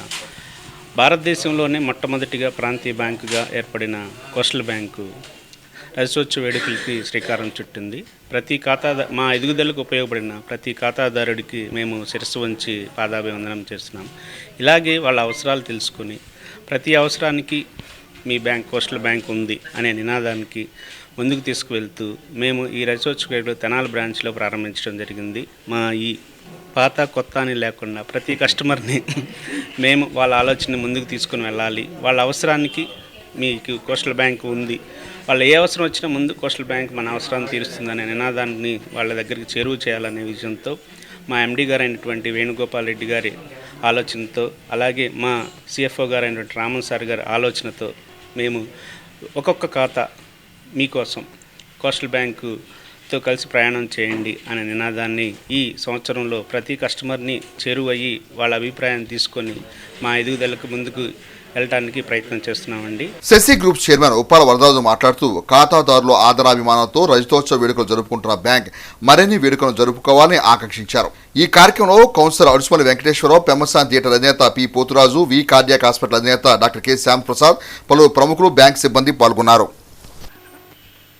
Speaker 3: భారతదేశంలోనే మొట్టమొదటిగా ప్రాంతీయ బ్యాంకుగా ఏర్పడిన కోస్టల్ బ్యాంకు రజతోత్సవ వేడుకలకి శ్రీకారం చుట్టింది. మా ఎదుగుదలకు ఉపయోగపడిన ప్రతి ఖాతాదారుడికి మేము శిరస్సు వంచి పాదాభివందనం చేస్తున్నాం. ఇలాగే వాళ్ళ అవసరాలు తెలుసుకొని ప్రతి అవసరానికి మీ బ్యాంక్ కోస్టల్ బ్యాంక్ ఉంది అనే నినాదానికి ముందుకు తీసుకువెళ్తూ మేము ఈ రజతోత్సవ వేడుకలు తెనాలి బ్రాంచ్లో ప్రారంభించడం జరిగింది. మా ఈ పాత కొత్త అని లేకుండా ప్రతి కస్టమర్ని మేము వాళ్ళ ఆలోచనని ముందుకు తీసుకుని వెళ్ళాలి. వాళ్ళ అవసరానికి మీకు కోస్టల్ బ్యాంక్ ఉంది, వాళ్ళు ఏ అవసరం వచ్చినా ముందు కోస్టల్ బ్యాంక్ మన అవసరాన్ని తీరుస్తుందనే నినాదాన్ని వాళ్ళ దగ్గరికి చేరువ చేయాలనే విజయంతో మా ఎండీ గారు అయినటువంటి వేణుగోపాల్ రెడ్డి గారి ఆలోచనతో, అలాగే మా సిఎఫ్ఓ గారు అయినటువంటి రామన్ సార్ గారి ఆలోచనతో మేము ఒక్కొక్క ఖాతా మీకోసం కోస్టల్ బ్యాంకుతో కలిసి ప్రయాణం చేయండి అనే నినాదాన్ని ఈ సంవత్సరంలో ప్రతి కస్టమర్ని చేరువయ్యి వాళ్ళ అభిప్రాయాన్ని తీసుకొని మా ఎదుగుదలకు ముందుకు వెళ్ళడానికి ప్రయత్నం చేస్తున్నామండి.
Speaker 1: శశి గ్రూప్ చైర్మన్ ఉప్పాల వరదరాజు మాట్లాడుతూ ఖాతాదారులు ఆదరాభిమానంతో రజతోత్సవ వేడుకలు జరుపుకుంటున్న బ్యాంక్ మరిన్ని వేడుకలను జరుపుకోవాలని ఆకాంక్షించారు. ఈ కార్యక్రమంలో కౌన్సిలర్ అడుసుమల్లి వెంకటేశ్వరరావు, పెమ్మసాని థియేటర్ అధినేత P Pothuraju, V cardiac hospital అధినేత డాక్టర్ కె శ్యామ్ ప్రసాద్, పలువురు ప్రముఖులు బ్యాంక్ సిబ్బంది పాల్గొన్నారు.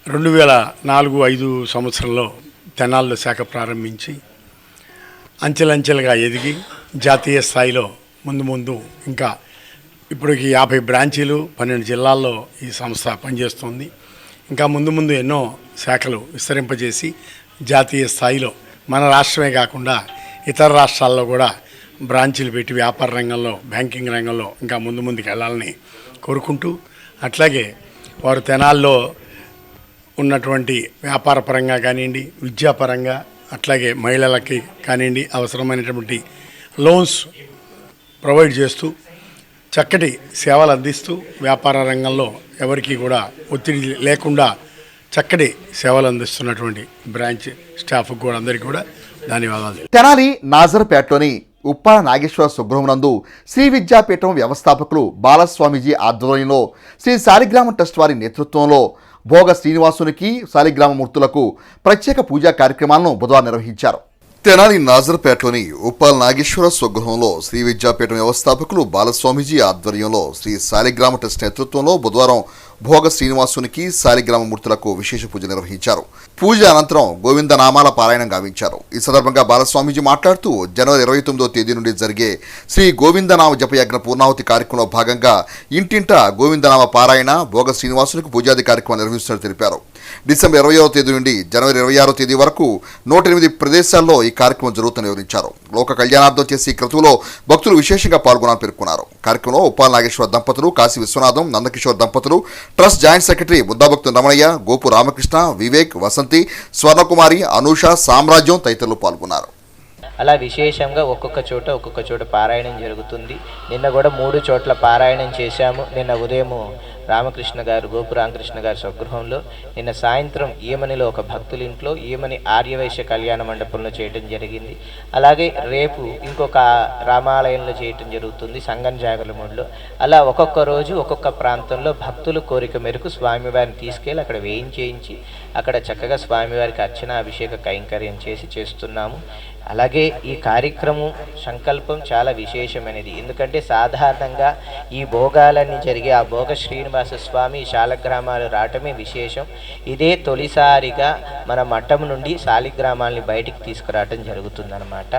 Speaker 22: 2004-05 సంవత్సరంలో తెనాల్లో శాఖ ప్రారంభించి అంచెలంచెలుగా ఎదిగి జాతీయ స్థాయిలో ముందు ఇంకా ఇప్పటికి 50 బ్రాంచీలు 12 జిల్లాల్లో ఈ సంస్థ పనిచేస్తుంది. ఇంకా ముందు ఎన్నో శాఖలు విస్తరింపజేసి జాతీయ స్థాయిలో మన రాష్ట్రమే కాకుండా ఇతర రాష్ట్రాల్లో కూడా బ్రాంచీలు పెట్టి వ్యాపార రంగంలో, బ్యాంకింగ్ రంగంలో ఇంకా ముందుకు వెళ్ళాలని కోరుకుంటూ, అట్లాగే వారు తెనాల్లో ఉన్నటువంటి వ్యాపార పరంగా కానివ్వండి, విద్యాపరంగా, అట్లాగే మహిళలకి కానివ్వండి అవసరమైనటువంటి లోన్స్ ప్రొవైడ్ చేస్తూ చక్కటి సేవలు అందిస్తూ వ్యాపార రంగంలో ఎవరికి కూడా ఒత్తిడి లేకుండా చక్కటి సేవలు అందిస్తున్నటువంటి బ్రాంచ్ స్టాఫ్కి కూడా అందరికీ కూడా ధన్యవాదాలు.
Speaker 1: తెనాలి నాజర్పేటలోని ఉప్పాల నాగేశ్వర సుబ్రహ్మణ్యందు శ్రీ విద్యాపీఠం వ్యవస్థాపకులు బాలస్వామీజీ ఆధ్వర్యంలో శ్రీ శాలిగ్రామ ట్రస్ట్ వారి నేతృత్వంలో భోగ శ్రీనివాసునికి శాలిగ్రామ మూర్తులకు ప్రత్యేక పూజా కార్యక్రమాలను బుధవారం నిర్వహించారు. తెనాలి నాజర్పేటలోని ఉప్పాల నాగేశ్వర స్వగృహంలో శ్రీ విద్యాపీఠం వ్యవస్థాపకులు బాలస్వామీజీ ఆధ్వర్యంలో శ్రీ శాలిగ్రామ ట్రస్ట్ నేతృత్వంలో బుధవారం భోగ శ్రీనివాసునికి శాలిగ్రామ మూర్తులకు విశేష పూజ నిర్వహించారు. పూజ అనంతరం గోవిందనామాల పారాయణం గావించారు. ఈ సందర్భంగా బాలస్వామీజీ మాట్లాడుతూ జనవరి 29వ తేదీ నుండి జరిగే శ్రీ గోవిందనామ జపయజ్ఞ పూర్ణాహుతి కార్యక్రమంలో భాగంగా ఇంటింటా గోవిందనామ పారాయణ, భోగ శ్రీనివాసునికి పూజాది కార్యక్రమం నిర్వహిస్తున్నట్టు తెలిపారు. డిసెంబర్ 20వ తేదీ నుండి జనవరి 26వ తేదీ వరకు 108 ప్రదేశాల్లో ఈ కార్యక్రమం జరుగుతుందని వివరించారు. లోక కళ్యాణార్థం చేసి ఈ క్రతువులో భక్తులు విశేషంగా పాల్గొనాలని పేర్కొన్నారు. కార్యక్రమంలో ఉప్పాల నాగేశ్వర దంపతులు, కాశీ విశ్వనాథం, నందకిషోర్ దంపతులు, trust joint secretary Buddhabhaktu Ramanaiah, Gopu Ramakrishna, Vivek, Vasanthi, Swarnakumari, Anusha, Samrajyam తదితరులు పాల్గొన్నారు.
Speaker 23: అలా విశేషంగా ఒక్కొక్క చోట పారాయణం జరుగుతుంది. నిన్న కూడా 3 చోట్ల పారాయణం చేశాము. నిన్న ఉదయము రామకృష్ణ గారు, గోపు రామకృష్ణ గారి స్వగృహంలో, నిన్న సాయంత్రం ఈమనిలో ఒక భక్తులింట్లో, ఈమని ఆర్యవైశ్య కళ్యాణ మండపంలో చేయటం జరిగింది. అలాగే రేపు ఇంకొక రామాలయంలో చేయటం జరుగుతుంది సంగం జాగలమూడిలో. అలా ఒక్కొక్క రోజు ఒక్కొక్క ప్రాంతంలో భక్తుల కోరిక మేరకు స్వామివారిని తీసుకెళ్ళి అక్కడ వేయించేయించి అక్కడ చక్కగా స్వామివారికి అర్చన, అభిషేక కైంకర్యం చేస్తున్నాము. అలాగే ఈ కార్యక్రమం సంకల్పం చాలా విశేషమైనది. ఎందుకంటే సాధారణంగా ఈ భోగాలన్నీ జరిగే ఆ భోగ శ్రీనివాస స్వామి శాలగ్రామాలు రావటమే విశేషం. ఇదే తొలిసారిగా మన మఠం నుండి శాలిగ్రామాలని బయటికి తీసుకురావటం జరుగుతుందన్నమాట.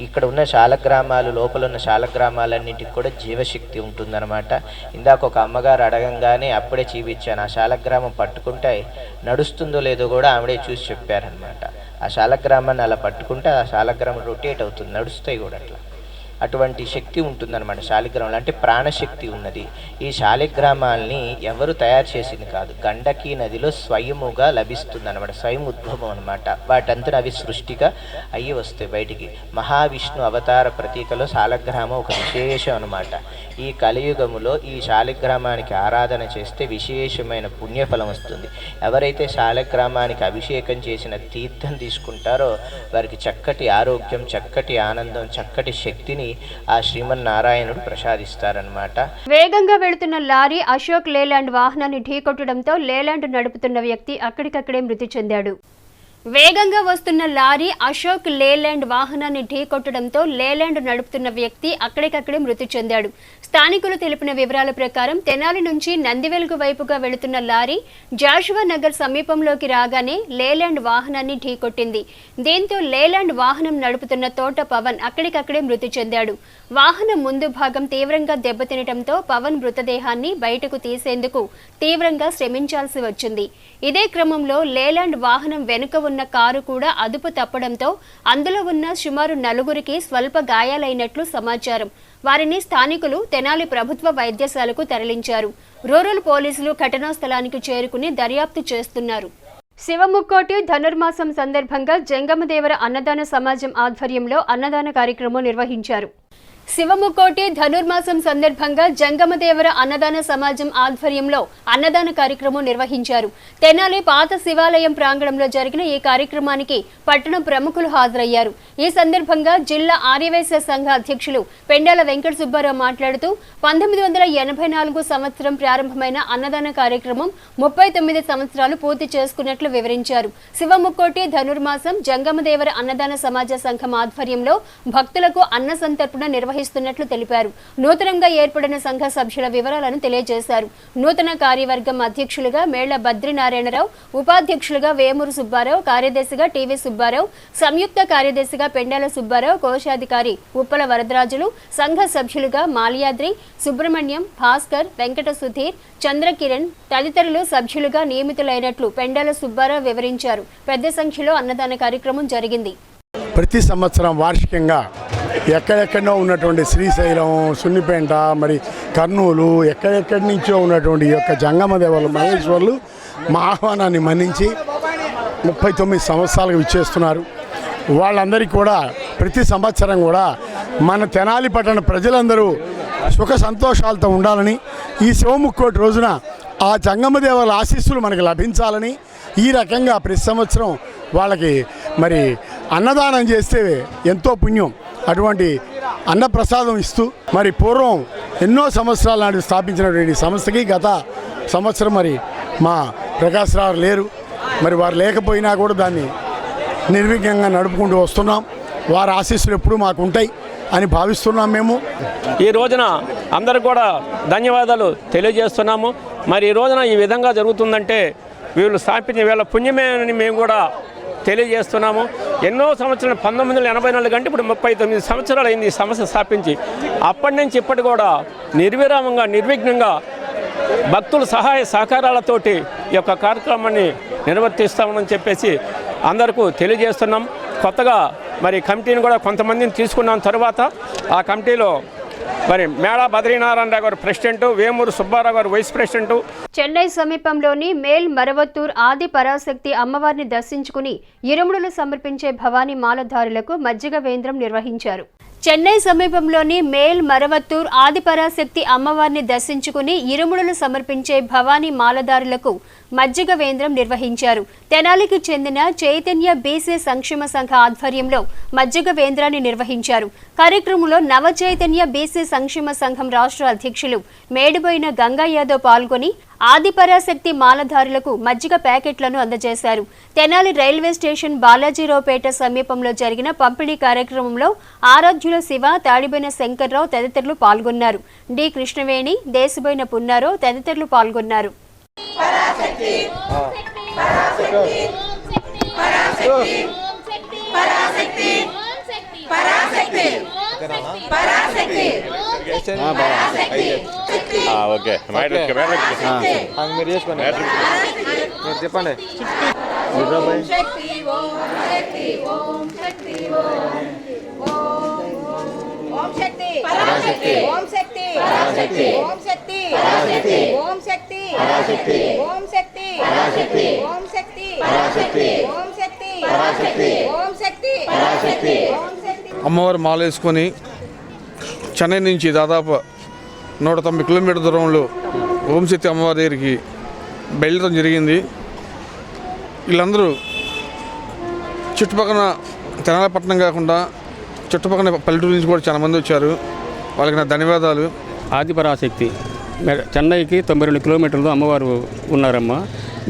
Speaker 23: ఇక్కడ ఉన్న శాలగ్రామాలు, లోపల ఉన్న శాలగ్రామాలన్నింటికి కూడా జీవశక్తి ఉంటుందన్నమాట. ఇందాక ఒక అమ్మగారు అడగంగానే అప్పుడే చూపించాను. ఆ శాలగ్రామం పట్టుకుంటే నడుస్తుందో లేదో కూడా ఆవిడే చూసి చెప్పారనమాట. ఆ శాలగ్రామాన్ని అలా పట్టుకుంటే ఆ శాలగ్రామం రొటేట్ అవుతుంది, నడుస్తాయి కూడా. అట్లా అటువంటి శక్తి ఉంటుందన్నమాట శాలిగ్రామంలో. అంటే ప్రాణశక్తి ఉన్నది. ఈ శాలిగ్రామాల్ని ఎవరు తయారు చేసింది కాదు, గండకీ నదిలో స్వయముగా లభిస్తుంది అనమాట, స్వయం ఉద్భవం అనమాట. వాటంతా అవి సృష్టిగా అయ్యి వస్తాయి బయటికి. మహావిష్ణు అవతార ప్రతీకలో శాలిగ్రామం ఒక విశేషం అనమాట. ఈ కలియుగములో ఈ శాలిగ్రామానికి ఆరాధన చేస్తే విశేషమైన పుణ్యఫలం వస్తుంది. ఎవరైతే శాలిగ్రామానికి అభిషేకం చేసిన తీర్థం తీసుకుంటారో వారికి చక్కటి ఆరోగ్యం, చక్కటి ఆనందం, చక్కటి శక్తిని ఆ శ్రీమన్నారాయణుడు ప్రసాదిస్తారనమాట.
Speaker 4: వేగంగా వెళుతున్న లారీ అశోక్ లేలాండ్ వాహనాన్ని ఢీకొట్టడంతో లేలాండ్ నడుపుతున్న వ్యక్తి అక్కడికక్కడే మృతి చెందాడు. వేగంగా వస్తున్న లారీ అశోక్ లేలాండ్ వాహనాన్ని ఢీకొట్టడంతో లేలాండ్ నడుపుతున్న వ్యక్తి అక్కడికక్కడే మృతి చెందాడు. స్థానికులు తెలిపిన వివరాల ప్రకారం తెనాలి నుంచి నందివెలుగు వైపుగా వెళుతున్న లారీ జాషువా నగర్ సమీపంలోకి రాగానే లేలాండ్ వాహనాన్ని ఢీకొట్టింది. దీంతో లేలాండ్ వాహనం నడుపుతున్న తోట పవన్ అక్కడికక్కడే మృతి చెందాడు. వాహనం ముందు భాగం తీవ్రంగా దెబ్బతినటంతో పవన్ మృతదేహాన్ని బయటకు తీసేందుకు తీవ్రంగా శ్రమించాల్సి వచ్చింది. ఇదే క్రమంలో లేలాండ్ వాహనం వెనుక ఉన్న కారు కూడా అదుపు తప్పడంతో అందులో ఉన్న సుమారు 4గురికి స్వల్ప గాయాలైనట్లు సమాచారం. వారిని స్థానికులు తెనాలి ప్రభుత్వ వైద్యశాలకు తరలించారు. రూరల్ పోలీసులు ఘటనా స్థలానికి చేరుకుని దర్యాప్తు చేస్తున్నారు. శివముక్కోటి ధనుర్మాసం సందర్భంగా జంగమదేవర అన్నదాన సమాజం ఆధ్వర్యంలో అన్నదాన కార్యక్రమం నిర్వహించారు. శివముక్కోటి ధనుర్మాసం సందర్భంగా జంగమదేవర అన్నదాన సమాజం ఆధ్వర్యంలో అన్నదాన కార్యక్రమం నిర్వహించారు. తెనాలి పాత శివాలయం ప్రాంగణంలో జరిగిన ఈ కార్యక్రమానికి పట్టణ ప్రముఖులు హాజరయ్యారు. ఈ సందర్భంగా జిల్లా ఆర్యవైశ్య సంఘ అధ్యక్షులు పెండాల వెంకట సుబ్బారావు మాట్లాడుతూ 1984 సంవత్సరం ప్రారంభమైన అన్నదాన కార్యక్రమం 39 సంవత్సరాలు పూర్తి చేసుకున్నట్లు వివరించారు. శివముక్కోటి ధనుర్మాసం జంగమదేవర అన్నదాన సమాజ సంఘం ఆధ్వర్యంలో భక్తులకు అన్న సంతర్పణ నిర్వహిస్తున్నట్లు తెలిపారు. నూతనంగా ఏర్పడిన సంఘ సభ్యుల వివరాలను తెలియజేశారు. నూతన కార్యవర్గం అధ్యక్షులుగా మేళ్ల బద్రీనారాయణరావు, ఉపాధ్యక్షులుగా వేమూరు సుబ్బారావు, కార్యదర్శిగా టీవీ సుబ్బారావు, సంయుక్త కార్యదర్శిగా పెండాల సుబ్బారావు, కోశాధికారి ఉప్పల వరదరాజులు, సంఘ సభ్యులుగా మాల్యాద్రి, సుబ్రహ్మణ్యం, భాస్కర్, వెంకట సుధీర్, చంద్రకిరణ్ తదితరులు సభ్యులుగా నియమితులైనట్లు పెండాల సుబ్బారావు వివరించారు. పెద్ద సంఖ్యలో అన్నదాన కార్యక్రమం జరిగింది.
Speaker 22: ప్రతి సంవత్సరం వార్షికంగా ఎక్కడెక్కడో ఉన్నటువంటి శ్రీశైలం, సున్నిపేంట, మరి కర్నూలు, ఎక్కడెక్కడి నుంచో ఉన్నటువంటి ఈ యొక్క జంగమదేవల మహేశ్వర్లు మా ఆహ్వానాన్ని మన్నించి 39 సంవత్సరాలకు విచ్చేస్తున్నారు. వాళ్ళందరికీ కూడా ప్రతి సంవత్సరం కూడా మన తెనాలి పట్టణ ప్రజలందరూ సుఖ సంతోషాలతో ఉండాలని, ఈ శివముక్కోటి రోజున ఆ జంగమదేవల ఆశీస్సులు మనకు లభించాలని ఈ రకంగా ప్రతి సంవత్సరం వాళ్ళకి మరి అన్నదానం చేస్తే ఎంతో పుణ్యం. అటువంటి అన్నప్రసాదం ఇస్తూ మరి పూర్వం ఎన్నో సంవత్సరాల నాడు స్థాపించినటువంటి సంస్థకి గత సంవత్సరం మరి మా ప్రకాశ్రావు లేరు. మరి వారు లేకపోయినా కూడా దాన్ని నిర్విఘ్నంగా నడుపుకుంటూ వస్తున్నాం. వారి ఆశీస్సులు ఎప్పుడూ మాకు ఉంటాయి అని భావిస్తున్నాం. మేము
Speaker 6: ఈ రోజున అందరూ కూడా ధన్యవాదాలు తెలియజేస్తున్నాము. మరి ఈ రోజున ఈ విధంగా జరుగుతుందంటే వీళ్ళు స్థాపించిన వీళ్ళ పుణ్యమే అని మేము కూడా తెలియజేస్తున్నాము. ఎన్నో సంవత్సరాలు 1984 కంటే ఇప్పుడు 39 సంవత్సరాలు అయింది ఈ సంస్థ స్థాపించి. అప్పటి నుంచి ఇప్పటి కూడా నిర్విరామంగా నిర్విఘ్నంగా భక్తుల సహాయ సహకారాలతోటి ఈ యొక్క కార్యక్రమాన్ని నిర్వర్తిస్తామని చెప్పేసి అందరికీ తెలియజేస్తున్నాం. కొత్తగా మరి కమిటీని కూడా కొంతమందిని తీసుకున్న తర్వాత ఆ కమిటీలో మరి మేళా బద్రీనారాయణరావు గారు ప్రెసిడెంట్, వేమూరు సుబ్బారావు గారు వైస్ ప్రెసిడెంట్.
Speaker 4: చెన్నై సమీపంలోని మేల్ మరవత్తూర్ ఆది పరాశక్తి అమ్మవారిని దర్శించుకుని ఇరుముడులు సమర్పించే భవానీ మాలధారులకు మజ్జిగ వేంద్రం నిర్వహించారు. చెన్నై సమీపంలోని మేల్ మరవత్తూర్ ఆదిపరాశక్తి అమ్మవారిని దర్శించుకుని ఇరుముడులు సమర్పించే భవానీ మాలదారులకు మజ్జిగ వేంద్రం నిర్వహించారు. తెనాలికి చెందిన చైతన్య బీసీ సంక్షేమ సంఘ ఆధ్వర్యంలో మజ్జిగ వేంద్రాన్ని నిర్వహించారు. కార్యక్రమంలో నవ చైతన్య బీసీ సంక్షేమ సంఘం రాష్ట్ర అధ్యక్షులు మేడిపోయిన గంగా యాదవ్ పాల్గొని ఆదిపరాశక్తి మాలధారులకు మజ్జిగ ప్యాకెట్లను అందజేశారు. తెనాలి రైల్వే స్టేషన్ బాలాజీరావుపేట సమీపంలో జరిగిన పంపిణీ కార్యక్రమంలో ఆరాధ్యుల శివ, తాడిబోయిన శంకర్రావు తదితరులు పాల్గొన్నారు. డి కృష్ణవేణి, దేశబోయిన పున్నారావు తదితరులు పాల్గొన్నారు.
Speaker 7: ఓకే మీరు చేసుకోండి, మీరు చెప్పండి.
Speaker 8: ఓం శక్తి పరాశక్తి ఓం శక్తి పరాశక్తి ఓం శక్తి పరాశక్తి ఓం శక్తి పరాశక్తి ఓం శక్తి పరాశక్తి ఓం శక్తి పరాశక్తి ఓం శక్తి పరాశక్తి ఓం శక్తి పరాశక్తి ఓం శక్తి.
Speaker 9: అమ్మవారు మాలేసుకొని చెన్నై నుంచి దాదాపు 190 కిలోమీటర్ల దూరంలో ఓంశక్తి అమ్మవారి దగ్గరికి బయలుదేరడం జరిగింది. వీళ్ళందరూ చుట్టుపక్కల తెనాలి పట్టణం కాకుండా చుట్టుపక్కల పల్లెటూరు నుంచి కూడా చాలామంది వచ్చారు. వాళ్ళకి నా ధన్యవాదాలు.
Speaker 10: ఆదిపరాశక్తి చెన్నైకి 92 కిలోమీటర్లు అమ్మవారు ఉన్నారమ్మ.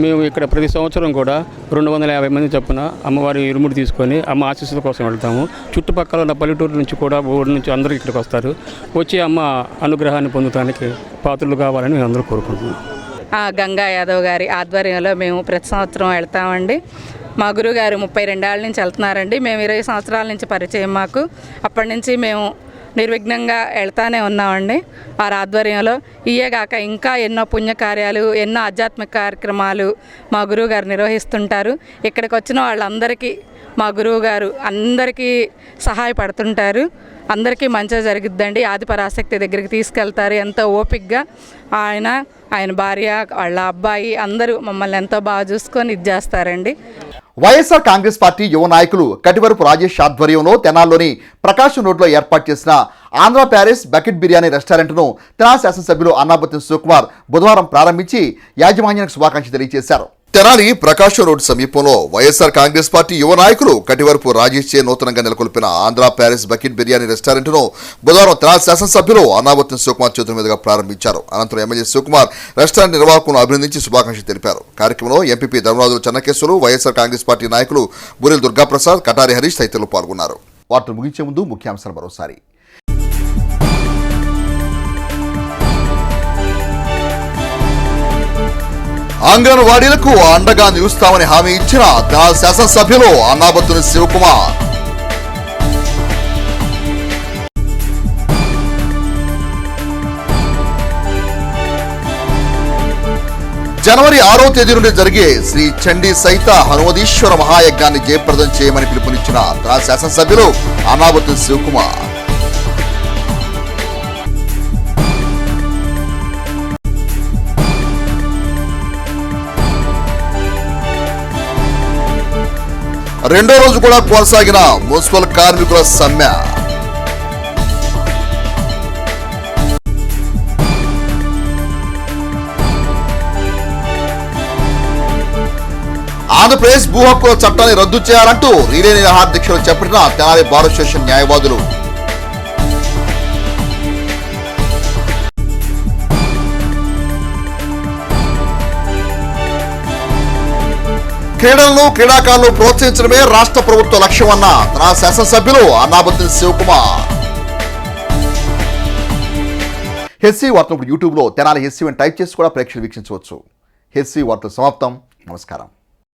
Speaker 10: మేము ఇక్కడ ప్రతి సంవత్సరం కూడా 250 మంది చొప్పున అమ్మవారి ఇరుముడి తీసుకొని అమ్మ ఆశీస్సుల కోసం వెళ్తాము. చుట్టుపక్కల ఉన్న పల్లెటూరు నుంచి కూడా ఊరి నుంచి అందరూ ఇక్కడికి వస్తారు. వచ్చి అమ్మ అనుగ్రహాన్ని పొందడానికి పాత్రలు కావాలని మేము అందరూ కోరుకుంటున్నాం.
Speaker 11: గంగా యాదవ్ గారి ఆధ్వర్యంలో మేము ప్రతి సంవత్సరం వెళ్తామండి. మా గురువుగారు 32 ఏళ్ళ నుంచి వెళ్తున్నారండి. మేము 20 సంవత్సరాల నుంచి పరిచయం మాకు. అప్పటి నుంచి మేము నిర్విఘ్నంగా వెళ్తానే ఉన్నామండి వారి ఆధ్వర్యంలో. ఇయేగాక ఇంకా ఎన్నో పుణ్యకార్యాలు, ఎన్నో ఆధ్యాత్మిక కార్యక్రమాలు మా గురువుగారు నిర్వహిస్తుంటారు. ఇక్కడికి వచ్చిన వాళ్ళందరికీ మా గురువుగారు అందరికీ సహాయపడుతుంటారు. అందరికీ మంచిగా జరుగుద్దండి. ఆదిపరాశక్తి దగ్గరికి తీసుకెళ్తారు ఎంతో ఓపికగా. ఆయన భార్య, వాళ్ళ అబ్బాయి అందరూ మమ్మల్ని ఎంతో బాగా చూసుకొని ఇది చేస్తారండి.
Speaker 1: వైఎస్ఆర్ కాంగ్రెస్ పార్టీ యువ నాయకులు కటివరపు రాజేష్ ఆధ్వర్యంలో తెనాల్లోని ప్రకాశం రోడ్లో ఏర్పాటు చేసిన ఆంధ్ర ప్యారిస్ బకెట్ బిర్యానీ రెస్టారెంట్ను తెనాలి శాసనసభ్యులు అన్నాబత్తుని శివకుమార్ బుధవారం ప్రారంభించి యాజమాన్యానికి శుభాకాంక్షలు తెలియజేశారు. తెనాలి ప్రకాశం రోడ్డు సమీపంలో వైఎస్ఆర్ కాంగ్రెస్ పార్టీ యువ నాయకులు కటివరపు రాజేష్ చే నూతనంగా నెలకొల్పిన ఆంధ్ర ప్యారిస్ బకెట్ బిర్యానీ రెస్టారెంట్ను బుధవారం తెనాలి శాసనసభ్యులు అన్నాబత్తుని శివకుమార్ చేతుల మీదుగా ప్రారంభించారు. అనంతరం ఎమ్మెల్యే శివకుమార్ రెస్టారెంట్ నిర్వాహకులను అభినందించి శుభాకాంక్షలు తెలిపారు. కార్యక్రమంలో ఎంపీపీ ధర్మరాజులు చెన్నకేశ్వరు, వైఎస్ఆర్ కాంగ్రెస్ పార్టీ నాయకులు బూరెల దుర్గాప్రసాద్, కటారి హరీష్ తదితరులు పాల్గొన్నారు. వార్తలు ముగించే ముందు ముఖ్యాంశాలు మరోసారి. అంగన్వాడీలకు అండగా నిలుస్తామని హామీ ఇచ్చిన తెనాలి శాసనసభ్యులు అన్నాబత్తుని శివకుమార్. జనవరి 6వ తేదీ నుండి జరిగే శ్రీ చండీ సహిత హనుమదీశ్వర మహాయజ్ఞాన్ని జయప్రదం చేయమని పిలుపునిచ్చిన తెనాలి శాసనసభ్యులు అన్నాబత్తుని శివకుమార్. రెండో రోజు కూడా కొనసాగిన మున్సిపల్ కార్మికుల సమ్మె. ఆంధ్రప్రదేశ్ భూ హక్కుల చట్టాన్ని రద్దు చేయాలంటూ రీలే నిరాహారదీక్షలు చేపట్టిన తెనాలి బార్ అసోసియేషన్ న్యాయవాదులు. క్రీడలను, క్రీడాకారులను ప్రోత్సహించడమే రాష్ట్ర ప్రభుత్వ లక్ష్యమన్న తెనాలి శాసనసభ్యులు అన్నాబత్తుని శివకుమార్. హెచ్సి వార్తలు యూట్యూబ్లో తెనాలి హెచ్సి అని టైప్ చేసి కూడా ప్రేక్షకులు వీక్షించవచ్చు. హెచ్సి వార్తలు సమాప్తం. నమస్కారం.